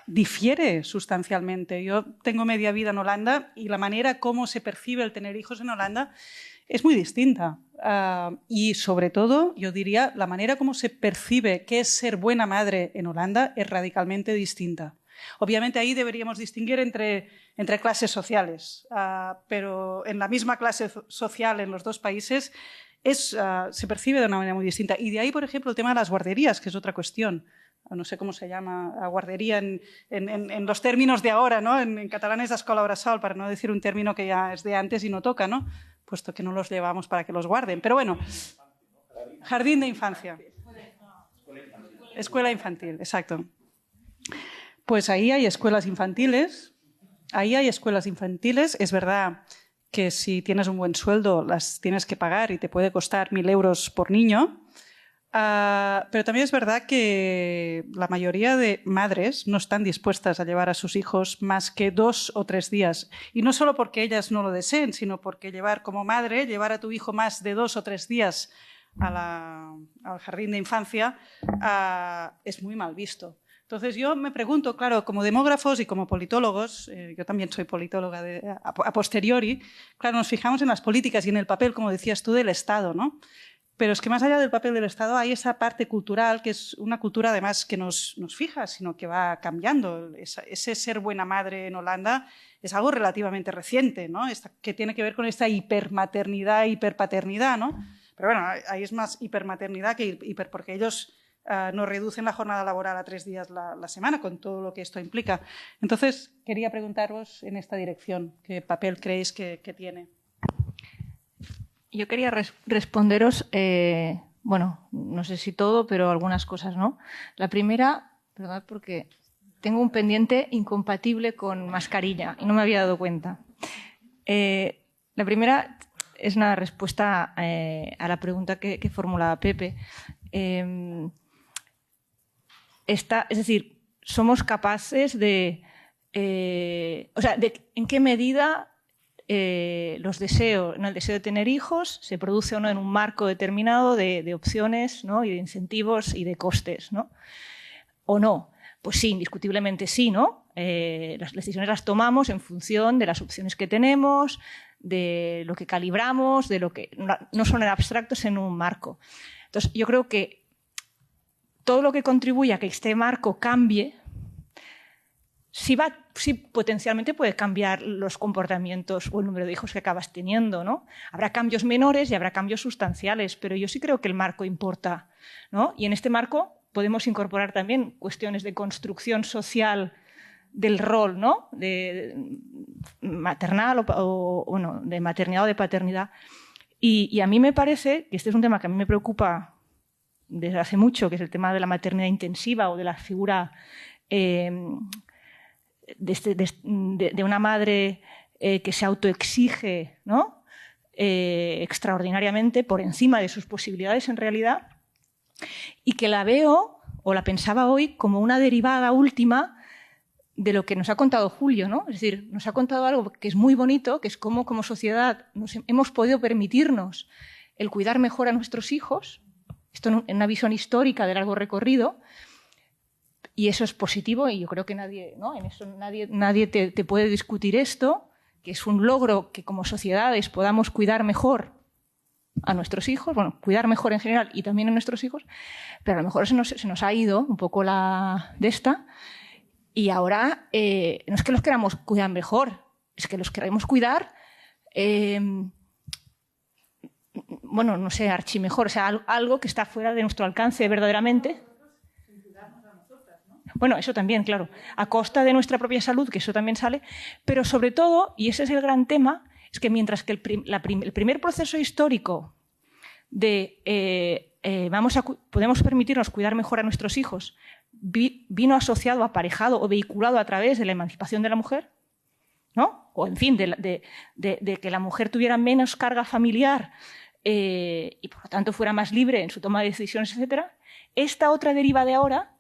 difiere sustancialmente. Yo tengo media vida en Holanda y la manera como se percibe el tener hijos en Holanda es muy distinta. Y sobre todo, yo diría, la manera como se percibe qué es ser buena madre en Holanda es radicalmente distinta. Obviamente ahí deberíamos distinguir entre clases sociales, pero en la misma clase social en los dos países se percibe de una manera muy distinta. Y de ahí, por ejemplo, el tema de las guarderías, que es otra cuestión. No sé cómo se llama a guardería en los términos de ahora, ¿no? En catalán es escola bressol, para no decir un término que ya es de antes y no toca, ¿no? Puesto que no los llevamos para que los guarden. Pero bueno, jardín de infancia. Escuela infantil, exacto. Pues ahí hay escuelas infantiles. Es verdad que si tienes un buen sueldo las tienes que pagar y te puede costar 1.000 euros por niño. Pero también es verdad que la mayoría de madres no están dispuestas a llevar a sus hijos más que 2 o 3 días. Y no solo porque ellas no lo deseen, sino porque como madre, llevar a tu hijo más de 2 o 3 días al jardín de infancia es muy mal visto. Entonces yo me pregunto, claro, como demógrafos y como politólogos, yo también soy politóloga a posteriori, claro, nos fijamos en las políticas y en el papel, como decías tú, del Estado, ¿no? Pero es que más allá del papel del Estado hay esa parte cultural, que es una cultura además que nos fija, sino que va cambiando. Ese ser buena madre en Holanda es algo relativamente reciente, ¿no? Que tiene que ver con esta hipermaternidad, hiperpaternidad, ¿no? Pero bueno, ahí es más hipermaternidad que hiper, porque ellos nos reducen la jornada laboral a 3 días la semana, con todo lo que esto implica. Entonces, quería preguntaros en esta dirección, ¿qué papel creéis que tiene? Yo quería responderos, bueno, no sé si todo, pero algunas cosas, ¿no? La primera, perdón, porque tengo un pendiente incompatible con mascarilla y no me había dado cuenta. La primera es una respuesta a la pregunta que formulaba Pepe. Es decir, somos capaces de... ¿en qué medida los deseos, ¿no? El deseo de tener hijos se produce o no en un marco determinado de opciones, ¿no? Y de incentivos y de costes, ¿no? ¿O no? Pues sí, indiscutiblemente sí, ¿no? Las decisiones las tomamos en función de las opciones que tenemos, de lo que calibramos, de lo que no son abstractos en un marco. Entonces, yo creo que todo lo que contribuye a que este marco cambie, sí potencialmente puede cambiar los comportamientos o el número de hijos que acabas teniendo, ¿no? Habrá cambios menores y habrá cambios sustanciales, pero yo sí creo que el marco importa, ¿no? Y en este marco podemos incorporar también cuestiones de construcción social del rol, ¿no? De maternal o de maternidad o de paternidad. Y a mí me parece que este es un tema que a mí me preocupa desde hace mucho, que es el tema de la maternidad intensiva o de la figura de una madre que se autoexige, ¿no? Extraordinariamente por encima de sus posibilidades en realidad, y que la veo o la pensaba hoy como una derivada última de lo que nos ha contado Julio, ¿no? Es decir, nos ha contado algo que es muy bonito, que es cómo como sociedad hemos podido permitirnos el cuidar mejor a nuestros hijos, esto en una visión histórica de largo recorrido, y eso es positivo y yo creo que nadie, ¿no? En eso nadie te puede discutir esto, que es un logro que como sociedades podamos cuidar mejor a nuestros hijos, bueno, cuidar mejor en general y también a nuestros hijos, pero a lo mejor se nos ha ido un poco la de esta y ahora no es que los queramos cuidar mejor, es que los queremos cuidar, bueno, no sé, archimejor, o sea, algo que está fuera de nuestro alcance verdaderamente. Bueno, eso también, claro, a costa de nuestra propia salud, que eso también sale, pero sobre todo, y ese es el gran tema, es que mientras que el primer proceso histórico de podemos permitirnos cuidar mejor a nuestros hijos vino asociado, aparejado o vehiculado a través de la emancipación de la mujer, ¿no? O, en fin, de que la mujer tuviera menos carga familiar y, por lo tanto, fuera más libre en su toma de decisiones, etc. Esta otra deriva de ahora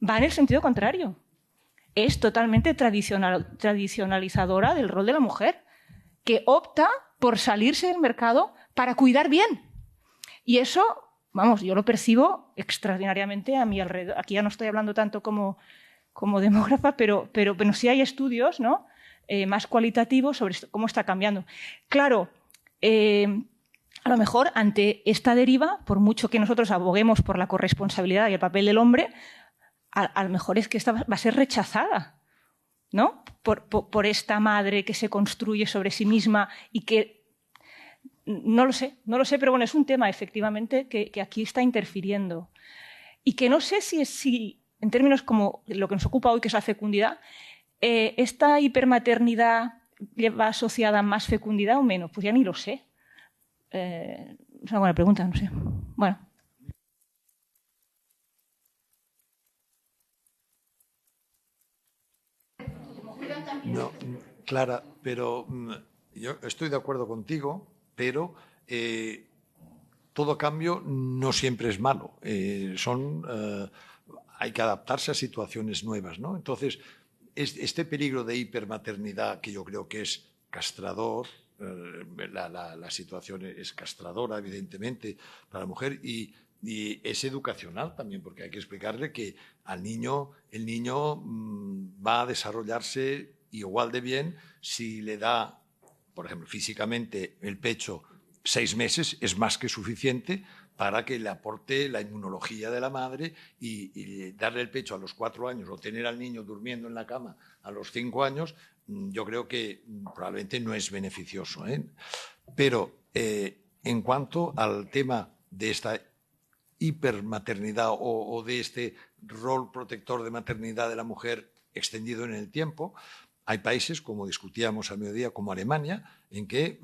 va en el sentido contrario. Es totalmente tradicionalizadora del rol de la mujer, que opta por salirse del mercado para cuidar bien. Y eso, vamos, yo lo percibo extraordinariamente a mi alrededor. Aquí ya no estoy hablando tanto como demógrafa, pero sí hay estudios, ¿no? Más cualitativos sobre cómo está cambiando. Claro, a lo mejor ante esta deriva, por mucho que nosotros aboguemos por la corresponsabilidad y el papel del hombre, a lo mejor es que esta va a ser rechazada, ¿no? Por esta madre que se construye sobre sí misma y que, no lo sé, pero bueno, es un tema efectivamente que aquí está interfiriendo. Y que no sé si en términos como lo que nos ocupa hoy, que es la fecundidad, ¿esta hipermaternidad va asociada a más fecundidad o menos? Pues ya ni lo sé. Es una buena pregunta, no sé. Bueno. No, Clara, pero yo estoy de acuerdo contigo, pero todo cambio no siempre es malo. Hay que adaptarse a situaciones nuevas, ¿no? Entonces, este peligro de hipermaternidad, que yo creo que es castrador, la situación es castradora, evidentemente, para la mujer, y es educacional también, porque hay que explicarle que el niño va a desarrollarse igual de bien si le da, por ejemplo, físicamente el pecho 6 meses, es más que suficiente para que le aporte la inmunología de la madre, y darle el pecho a los 4 años o tener al niño durmiendo en la cama a los 5 años, yo creo que probablemente no es beneficioso, ¿eh? Pero en cuanto al tema de esta hipermaternidad o de este rol protector de maternidad de la mujer extendido en el tiempo, hay países, como discutíamos al mediodía, como Alemania, en que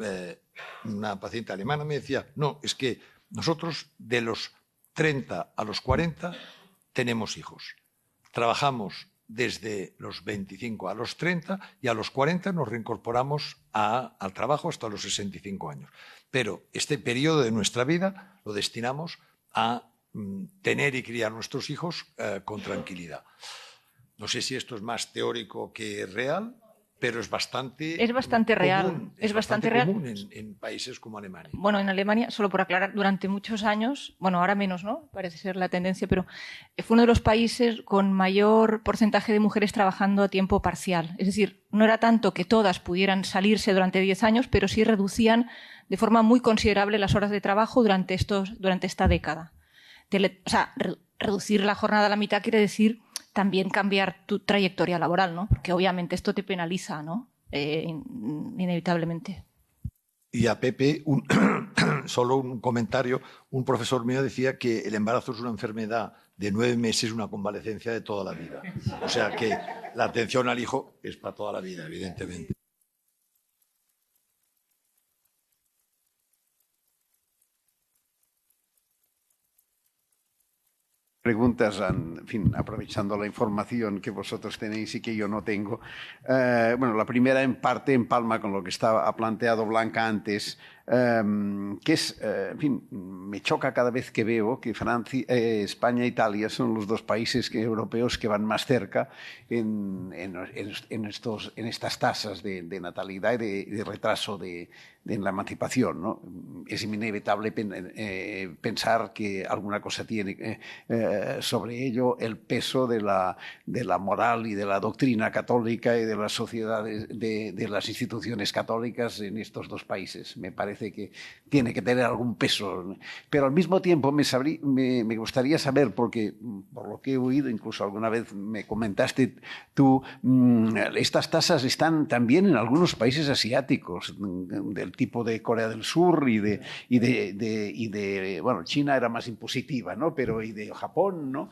una paciente alemana me decía, no, es que nosotros de los 30 a los 40 tenemos hijos. Trabajamos desde los 25 a los 30 y a los 40 nos reincorporamos al trabajo hasta los 65 años. Pero este periodo de nuestra vida lo destinamos a tener y criar nuestros hijos con tranquilidad. No sé si esto es más teórico que real, pero es bastante real. Es bastante real en países como Alemania. Bueno, en Alemania, solo por aclarar, durante muchos años, bueno, ahora menos, ¿no? Parece ser la tendencia, pero fue uno de los países con mayor porcentaje de mujeres trabajando a tiempo parcial. Es decir, no era tanto que todas pudieran salirse durante 10 años, pero sí reducían de forma muy considerable las horas de trabajo durante esta década. Reducir la jornada a la mitad quiere decir también cambiar tu trayectoria laboral, ¿no? Porque obviamente esto te penaliza, ¿no? Inevitablemente. Y a Pepe, solo un comentario. Un profesor mío decía que el embarazo es una enfermedad de 9 meses, una convalecencia de toda la vida. O sea que la atención al hijo es para toda la vida, evidentemente. Preguntas, en fin, aprovechando la información que vosotros tenéis y que yo no tengo. Bueno, la primera en parte empalma con lo que ha planteado Blanca antes, que es, en fin, me choca cada vez que veo que España e Italia son los dos países europeos que van más cerca en estas tasas de natalidad y de retraso en la emancipación, ¿no? Es inevitable pensar que alguna cosa tiene sobre ello el peso de la moral y de la doctrina católica y de las sociedades, de las instituciones católicas en estos dos países. Me parece que tiene que tener algún peso. Pero al mismo tiempo me gustaría saber, porque por lo que he oído, incluso alguna vez me comentaste tú, estas tasas están también en algunos países asiáticos, del tipo de Corea del Sur y bueno, China era más impositiva, ¿no? Pero y de Japón, ¿no?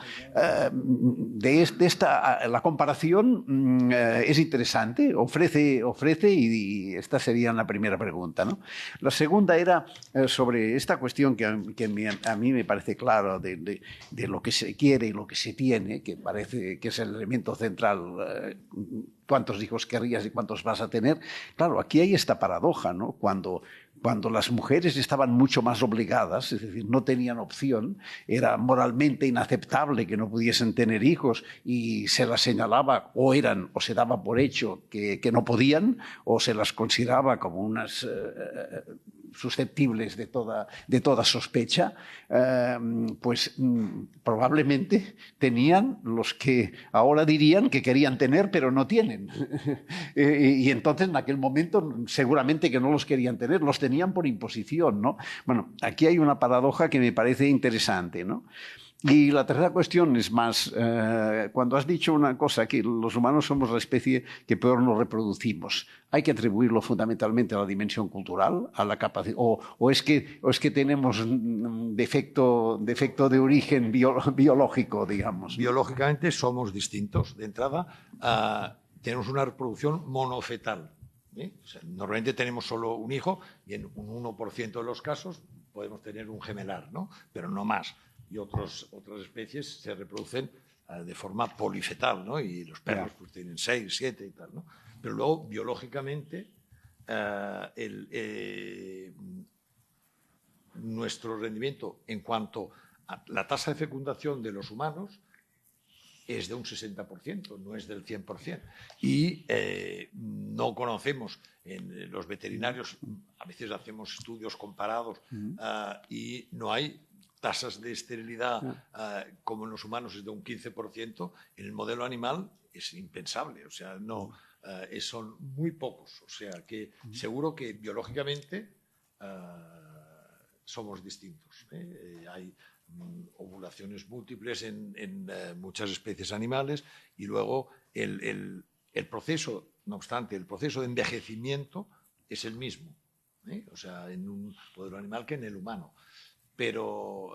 La comparación es interesante, ofrece y esta sería la primera pregunta, ¿no? La segunda era sobre esta cuestión que a mí me parece claro de lo que se quiere y lo que se tiene, que parece que es el elemento central. ¿Cuántos hijos querrías y cuántos vas a tener? Claro, aquí hay esta paradoja, ¿no? Cuando las mujeres estaban mucho más obligadas, es decir, no tenían opción, era moralmente inaceptable que no pudiesen tener hijos y se las señalaba o se daba por hecho que no podían, o se las consideraba como unas susceptibles de toda sospecha, pues probablemente tenían los que ahora dirían que querían tener pero no tienen. Y entonces en aquel momento seguramente que no los querían tener, los tenían por imposición, ¿no? Bueno, aquí hay una paradoja que me parece interesante, ¿no? Y la tercera cuestión es más, cuando has dicho una cosa, que los humanos somos la especie que peor nos reproducimos, ¿hay que atribuirlo fundamentalmente a la dimensión cultural, a la capacidad, o es que tenemos defecto de origen biológico, digamos? Biológicamente somos distintos. De entrada, tenemos una reproducción monofetal. O sea, normalmente tenemos solo un hijo y en un 1% de los casos podemos tener un gemelar, ¿no? Pero no más. Y otras especies se reproducen de forma polifetal, ¿no? Y los perros pues, tienen 6, 7 y tal, ¿no? Pero luego, biológicamente, nuestro rendimiento en cuanto a la tasa de fecundación de los humanos es de un 60%, no es del 100%. Y no conocemos, en los veterinarios a veces hacemos estudios comparados y no hay tasas de esterilidad como en los humanos es de un 15%, en el modelo animal es impensable, o sea, no, son muy pocos, o sea que seguro que biológicamente somos distintos. Hay ovulaciones múltiples en muchas especies animales y luego el proceso, no obstante, el proceso de envejecimiento es el mismo, o sea, en un modelo animal que en el humano. Pero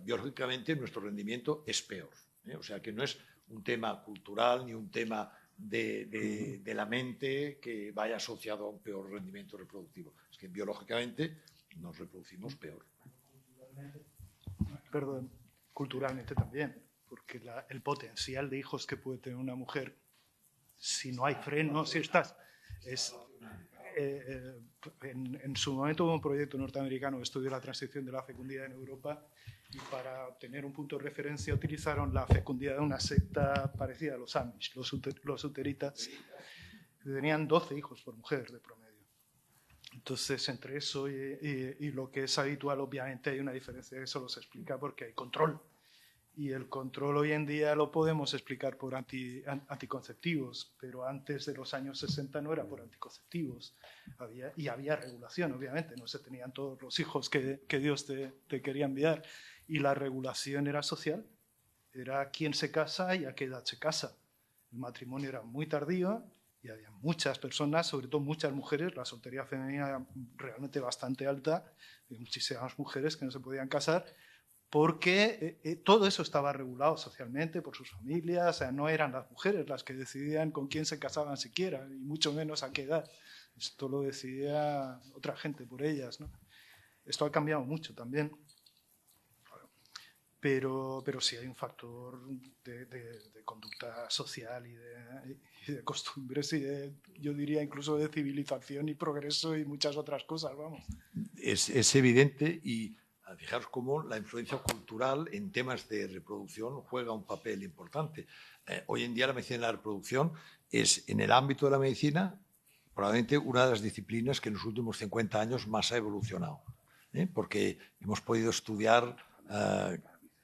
biológicamente nuestro rendimiento es peor. O sea, que no es un tema cultural ni un tema de la mente que vaya asociado a un peor rendimiento reproductivo. Es que biológicamente nos reproducimos peor. Perdón, culturalmente también, porque el potencial de hijos que puede tener una mujer, si no hay freno, si estás... En su momento hubo un proyecto norteamericano que estudió la transición de la fecundidad en Europa y para obtener un punto de referencia utilizaron la fecundidad de una secta parecida a los Amish, los uteritas, que tenían 12 hijos por mujer de promedio. Entonces, entre eso y lo que es habitual, obviamente hay una diferencia, eso lo se explica porque hay control. Y el control hoy en día lo podemos explicar por anticonceptivos, pero antes de los años 60 no era por anticonceptivos. Había regulación, obviamente, no se tenían todos los hijos que Dios te quería enviar. Y la regulación era social, era quién se casa y a qué edad se casa. El matrimonio era muy tardío y había muchas personas, sobre todo muchas mujeres, la soltería femenina era realmente bastante alta, y muchísimas mujeres que no se podían casar, porque todo eso estaba regulado socialmente por sus familias, o sea, no eran las mujeres las que decidían con quién se casaban siquiera, y mucho menos a qué edad. Esto lo decidía otra gente por ellas, ¿no? Esto ha cambiado mucho también, pero sí hay un factor de conducta social y de costumbres y yo diría incluso de civilización y progreso y muchas otras cosas, vamos. Es evidente y... Fijaros cómo la influencia cultural en temas de reproducción juega un papel importante. Hoy en día la medicina de la reproducción es, en el ámbito de la medicina, probablemente una de las disciplinas que en los últimos 50 años más ha evolucionado. Porque hemos podido estudiar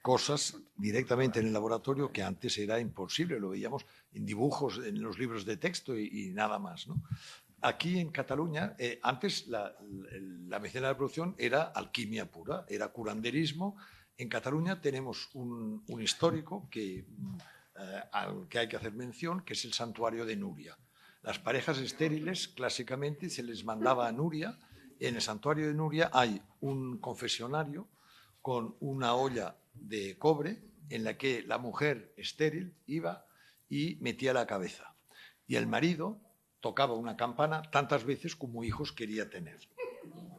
cosas directamente en el laboratorio que antes era imposible. Lo veíamos en dibujos, en los libros de texto y nada más, ¿no? Aquí en Cataluña, antes la medicina de la reproducción era alquimia pura, era curanderismo. En Cataluña tenemos un histórico al que hay que hacer mención, que es el santuario de Núria. Las parejas estériles, clásicamente, se les mandaba a Núria. En el santuario de Núria hay un confesionario con una olla de cobre en la que la mujer estéril iba y metía la cabeza. Y el marido tocaba una campana tantas veces como hijos quería tener.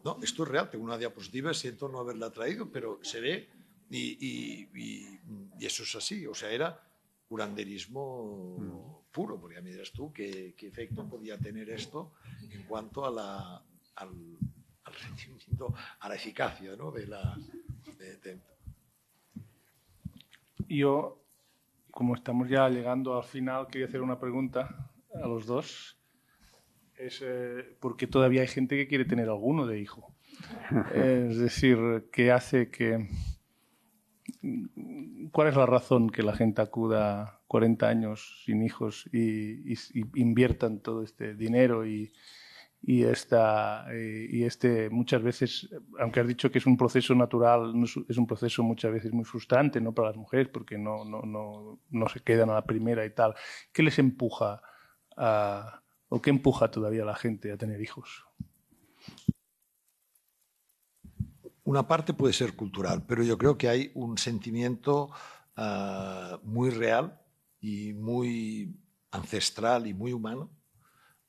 No, esto es real, tengo una diapositiva, siento no haberla traído, pero se ve y eso es así, o sea, era curanderismo puro, porque ya me dirás tú qué efecto podía tener esto en cuanto al rendimiento, a la eficacia, ¿no? Yo, como estamos ya llegando al final, quería hacer una pregunta a los dos. Es porque todavía hay gente que quiere tener alguno de hijo. Es decir, ¿qué hace que... ¿Cuál es la razón que la gente acuda 40 años sin hijos y inviertan todo este dinero y y muchas veces, aunque has dicho que es un proceso natural, es un proceso muchas veces muy frustrante, ¿no?, para las mujeres, porque no se quedan a la primera y tal. ¿Qué les empuja o qué empuja todavía a la gente a tener hijos? Una parte puede ser cultural, pero yo creo que hay un sentimiento muy real y muy ancestral y muy humano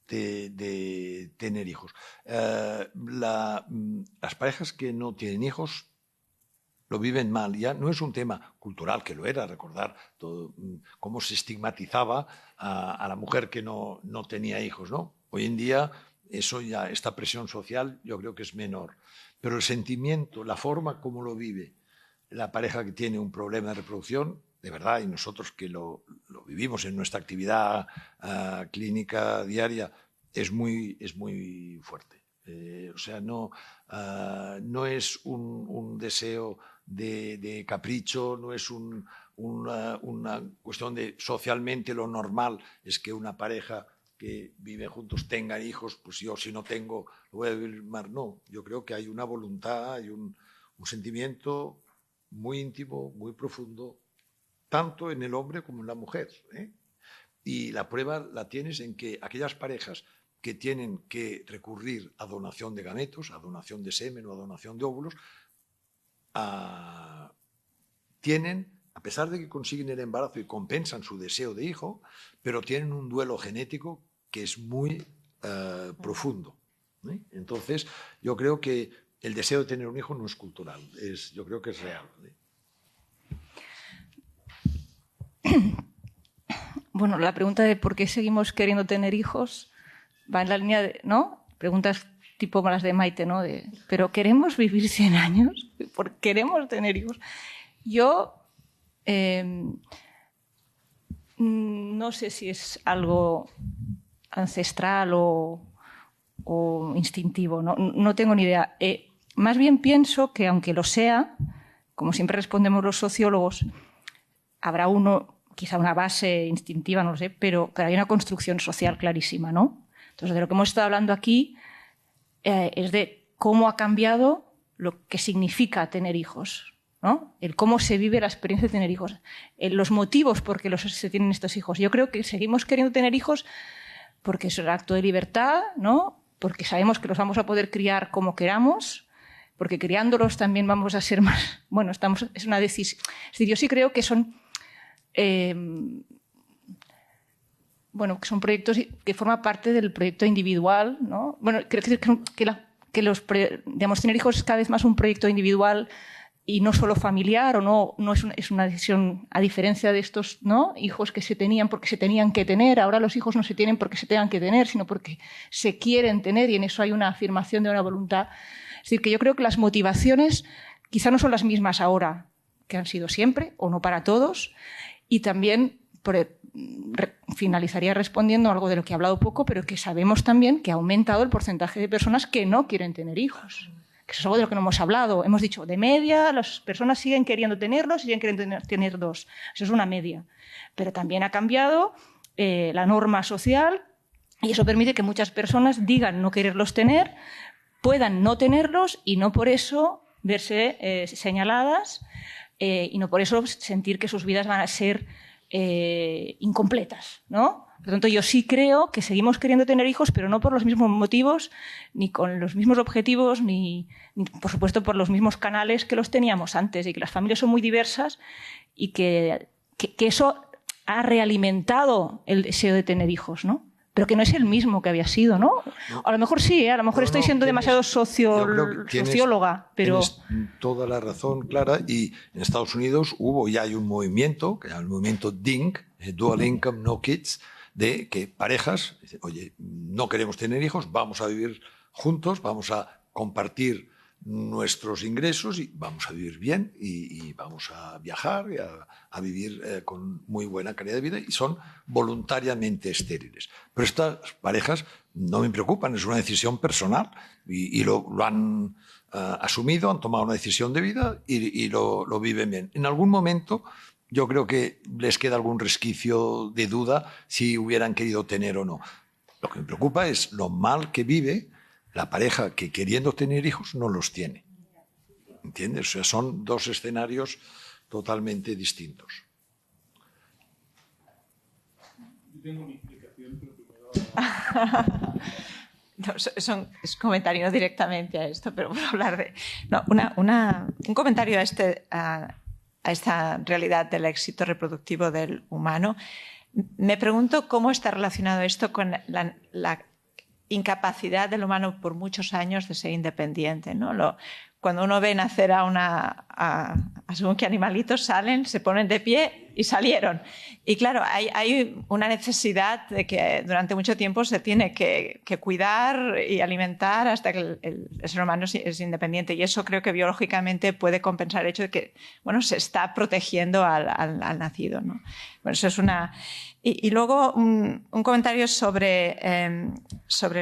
de tener hijos. Las parejas que no tienen hijos lo viven mal. Ya no es un tema cultural, que lo era, recordar todo, cómo se estigmatizaba a la mujer que no tenía hijos, ¿no? Hoy en día esta presión social yo creo que es menor. Pero el sentimiento, la forma como lo vive la pareja que tiene un problema de reproducción, de verdad, y nosotros que lo vivimos en nuestra actividad clínica diaria, es muy fuerte. O sea, no es un deseo de capricho, no es una cuestión de socialmente lo normal es que una pareja que vive juntos tenga hijos, pues yo si no tengo lo voy a vivir mal. No, yo creo que hay una voluntad, hay un sentimiento muy íntimo, muy profundo, tanto en el hombre como en la mujer, ¿eh? Y la prueba la tienes en que aquellas parejas que tienen que recurrir a donación de gametos, a donación de semen o a donación de óvulos, tienen, a pesar de que consiguen el embarazo y compensan su deseo de hijo, pero tienen un duelo genético que es muy profundo, ¿eh? Entonces, yo creo que el deseo de tener un hijo no es cultural, yo creo que es real, ¿eh? Bueno, la pregunta de por qué seguimos queriendo tener hijos va en la línea de, ¿no?, preguntas tipo las de Maite, ¿no?, ¿pero queremos vivir 100 años? ¿Queremos tener hijos? Yo no sé si es algo ancestral o instintivo, no tengo ni idea. Más bien pienso que, aunque lo sea, como siempre respondemos los sociólogos, habrá quizá una base instintiva, no lo sé, pero hay una construcción social clarísima, ¿no? Entonces, de lo que hemos estado hablando aquí es de cómo ha cambiado lo que significa tener hijos, ¿no? El cómo se vive la experiencia de tener hijos, los motivos por qué se tienen estos hijos. Yo creo que seguimos queriendo tener hijos porque es un acto de libertad, ¿no?, porque sabemos que los vamos a poder criar como queramos, porque criándolos también vamos a ser más... Bueno, es una decisión. Es decir, yo sí creo que son... que son proyectos que forman parte del proyecto individual, ¿no? Bueno, creo que tener hijos es cada vez más un proyecto individual y no solo familiar, o no es una decisión, a diferencia de estos, ¿no?, hijos que se tenían porque se tenían que tener. Ahora los hijos no se tienen porque se tengan que tener, sino porque se quieren tener, y en eso hay una afirmación de una voluntad. Es decir, que yo creo que las motivaciones quizá no son las mismas ahora que han sido siempre, o no para todos, y también finalizaría respondiendo algo de lo que he hablado poco, pero que sabemos también que ha aumentado el porcentaje de personas que no quieren tener hijos. Que eso es algo de lo que no hemos hablado. Hemos dicho, de media, las personas siguen queriendo tenerlos, siguen queriendo tener 2. Eso es una media. Pero también ha cambiado la norma social, y eso permite que muchas personas digan no quererlos tener, puedan no tenerlos y no por eso verse señaladas y no por eso sentir que sus vidas van a ser incompletas, ¿no? Por lo tanto, yo sí creo que seguimos queriendo tener hijos, pero no por los mismos motivos, ni con los mismos objetivos, ni por supuesto, por los mismos canales que los teníamos antes, y que las familias son muy diversas y que eso ha realimentado el deseo de tener hijos, ¿no? Pero que no es el mismo que había sido, ¿no? A lo mejor sí, a lo mejor estoy siendo demasiado socióloga, pero... Tienes toda la razón, Clara, y en Estados Unidos hubo y hay un movimiento, que es el movimiento DINK, Dual Income No Kids, de que parejas dicen, oye, no queremos tener hijos, vamos a vivir juntos, vamos a compartir nuestros ingresos y vamos a vivir bien y vamos a viajar y a vivir con muy buena calidad de vida, y son voluntariamente estériles. Pero estas parejas no me preocupan, es una decisión personal y lo han asumido, han tomado una decisión de vida y lo viven bien. En algún momento yo creo que les queda algún resquicio de duda si hubieran querido tener o no. Lo que me preocupa es lo mal que vive la pareja que, queriendo tener hijos, no los tiene. ¿Entiendes? O sea, son dos escenarios totalmente distintos. Yo tengo mi explicación, pero primero... No, es comentario directamente a esto, pero puedo hablar de... No, un comentario a esta realidad del éxito reproductivo del humano. Me pregunto cómo está relacionado esto con la incapacidad del humano por muchos años de ser independiente, ¿no? Cuando uno ve nacer a según qué animalitos salen, se ponen de pie y salieron. Y claro, hay una necesidad de que durante mucho tiempo se tiene que cuidar y alimentar hasta que el ser humano es independiente. Y eso creo que biológicamente puede compensar el hecho de que, bueno, se está protegiendo al nacido, ¿no? Bueno, eso es una... Y luego un comentario sobre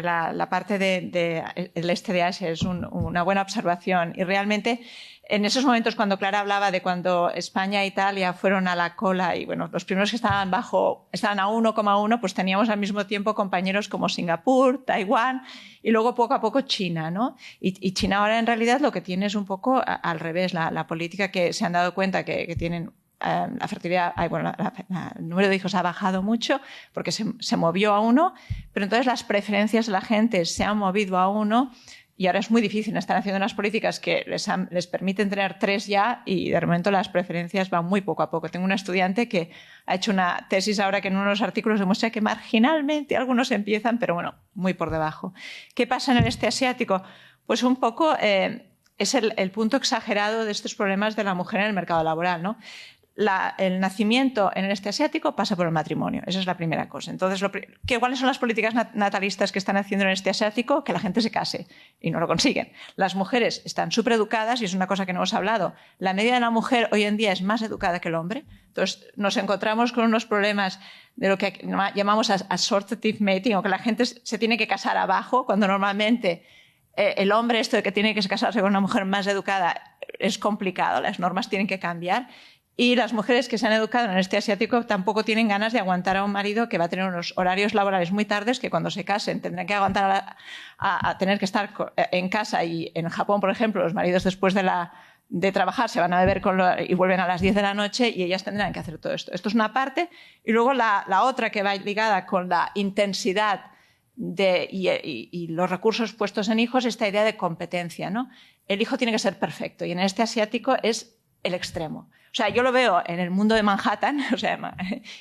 la parte del este de Asia. Es una buena observación. Y realmente, en esos momentos cuando Clara hablaba de cuando España e Italia fueron a la cola y bueno, los primeros que estaban a 1,1, pues teníamos al mismo tiempo compañeros como Singapur, Taiwán y luego poco a poco China, ¿no? Y China ahora en realidad lo que tiene es un poco al revés, la política que se han dado cuenta que tienen... la fertilidad, el número de hijos ha bajado mucho porque se movió a 1, pero entonces las preferencias de la gente se han movido a 1 y ahora es muy difícil. Están haciendo unas políticas que les permiten tener 3 ya y de momento las preferencias van muy poco a poco. Tengo una estudiante que ha hecho una tesis ahora que en uno de los artículos demuestra que marginalmente algunos empiezan, pero bueno, muy por debajo. ¿Qué pasa en el este asiático? Pues un poco es el punto exagerado de estos problemas de la mujer en el mercado laboral, ¿no? El nacimiento en el este asiático pasa por el matrimonio. Esa es la primera cosa. Entonces, ¿cuáles son las políticas natalistas que están haciendo en el este asiático? Que la gente se case y no lo consiguen. Las mujeres están supereducadas y es una cosa que no hemos hablado. La media de la mujer hoy en día es más educada que el hombre. Entonces, nos encontramos con unos problemas de lo que llamamos assortative mating, o que la gente se tiene que casar abajo, cuando normalmente el hombre, esto de que tiene que casarse con una mujer más educada, es complicado. Las normas tienen que cambiar. Y las mujeres que se han educado en el este asiático tampoco tienen ganas de aguantar a un marido que va a tener unos horarios laborales muy tardes, que cuando se casen tendrán que aguantar a tener que estar en casa. Y en Japón, por ejemplo, los maridos después de trabajar se van a beber y vuelven a las 10 de la noche y ellas tendrán que hacer todo esto. Esto es una parte. Y luego la otra que va ligada con la intensidad y los recursos puestos en hijos, esta idea de competencia, ¿no? El hijo tiene que ser perfecto y en el este asiático es el extremo. O sea, yo lo veo en el mundo de Manhattan, o sea,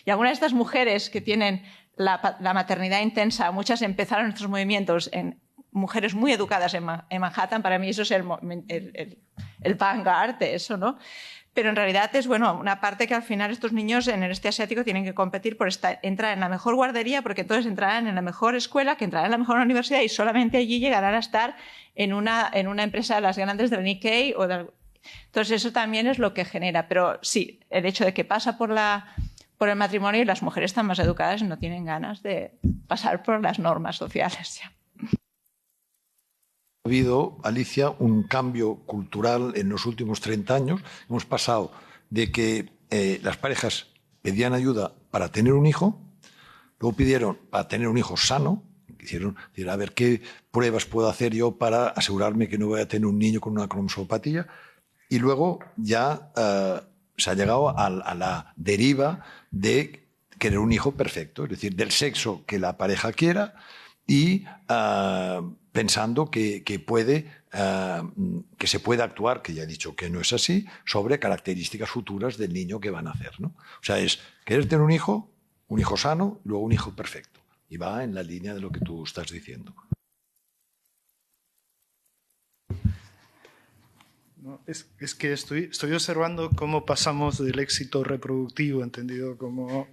y algunas de estas mujeres que tienen la maternidad intensa, muchas empezaron estos movimientos en mujeres muy educadas en Manhattan. Para mí eso es el vanguard de eso, ¿no? Pero en realidad es, bueno, una parte que al final estos niños en el este asiático tienen que competir por entrar en la mejor guardería, porque entonces entrarán en la mejor escuela, que entrarán en la mejor universidad y solamente allí llegarán a estar en una empresa de las grandes del Nikkei o del... Entonces eso también es lo que genera, pero sí, el hecho de que pasa por el matrimonio y las mujeres están más educadas y no tienen ganas de pasar por las normas sociales. Ya. Ha habido, Alicia, un cambio cultural en los últimos 30 años. Hemos pasado de que las parejas pedían ayuda para tener un hijo, luego pidieron para tener un hijo sano, quisieron decir, a ver qué pruebas puedo hacer yo para asegurarme que no voy a tener un niño con una cromosopatía. Y luego ya se ha llegado a la deriva de querer un hijo perfecto, es decir, del sexo que la pareja quiera y pensando que se puede actuar, que ya he dicho que no es así, sobre características futuras del niño que van a hacer, ¿no? O sea, es querer tener un hijo sano, y luego un hijo perfecto. Y va en la línea de lo que tú estás diciendo. No, es que estoy observando cómo pasamos del éxito reproductivo, entendido como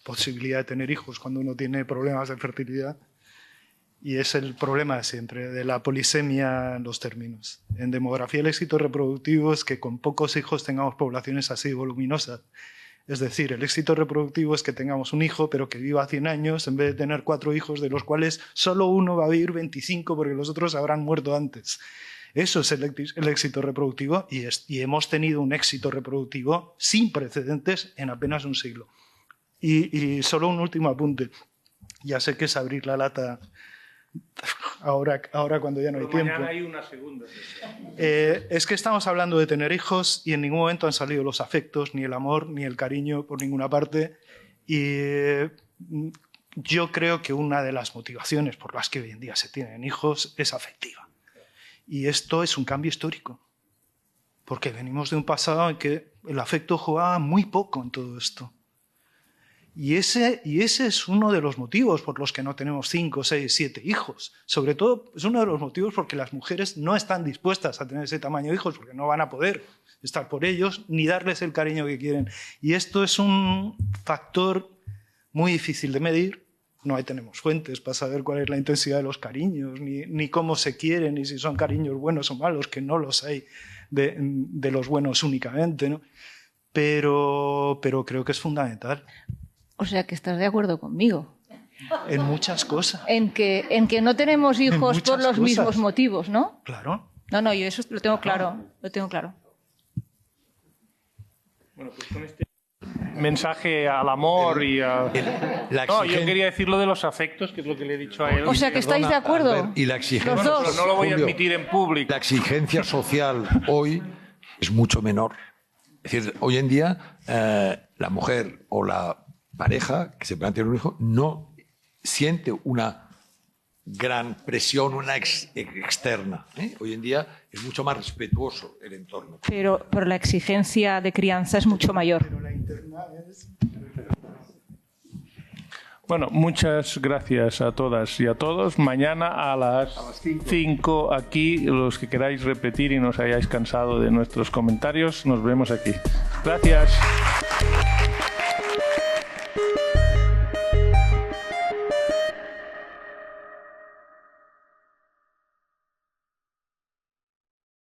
posibilidad de tener hijos cuando uno tiene problemas de fertilidad, y es el problema de siempre, de la polisemia en los términos. En demografía el éxito reproductivo es que con pocos hijos tengamos poblaciones así voluminosas. Es decir, el éxito reproductivo es que tengamos un hijo, pero que viva 100 años, en vez de tener 4 hijos, de los cuales solo uno va a vivir 25 porque los otros habrán muerto antes. Eso es el éxito reproductivo y hemos tenido un éxito reproductivo sin precedentes en apenas un siglo. Y solo un último apunte. Ya sé que es abrir la lata ahora cuando ya no hay tiempo. Mañana hay una segunda. Es que estamos hablando de tener hijos y en ningún momento han salido los afectos, ni el amor, ni el cariño por ninguna parte. Y yo creo que una de las motivaciones por las que hoy en día se tienen hijos es afectiva. Y esto es un cambio histórico, porque venimos de un pasado en que el afecto jugaba muy poco en todo esto. Y ese es uno de los motivos por los que no tenemos 5, 6, 7 hijos. Sobre todo es uno de los motivos porque las mujeres no están dispuestas a tener ese tamaño de hijos, porque no van a poder estar por ellos ni darles el cariño que quieren. Y esto es un factor muy difícil de medir. No tenemos fuentes para saber cuál es la intensidad de los cariños, ni cómo se quieren, ni si son cariños buenos o malos, que no los hay de los buenos únicamente, ¿no? Pero creo que es fundamental. O sea, que estás de acuerdo conmigo. En muchas cosas. En que no tenemos hijos por los mismos motivos, ¿no? Claro. No, yo eso lo tengo claro. Lo tengo claro. Bueno, pues con este mensaje al amor y a... No, yo quería decir lo de los afectos, que es lo que le he dicho a él. O sea, que estáis de acuerdo. Albert, y la exigencia, los dos. Pero no lo voy a admitir en público. La exigencia social hoy es mucho menor. Es decir, hoy en día la mujer o la pareja que se plantea un hijo no siente una gran presión, una externa. Hoy en día es mucho más respetuoso el entorno. Pero la exigencia de crianza es mucho mayor. Pero la interna es... Bueno, muchas gracias a todas y a todos. Mañana a las 5 aquí, los que queráis repetir y no os hayáis cansado de nuestros comentarios, nos vemos aquí. Gracias.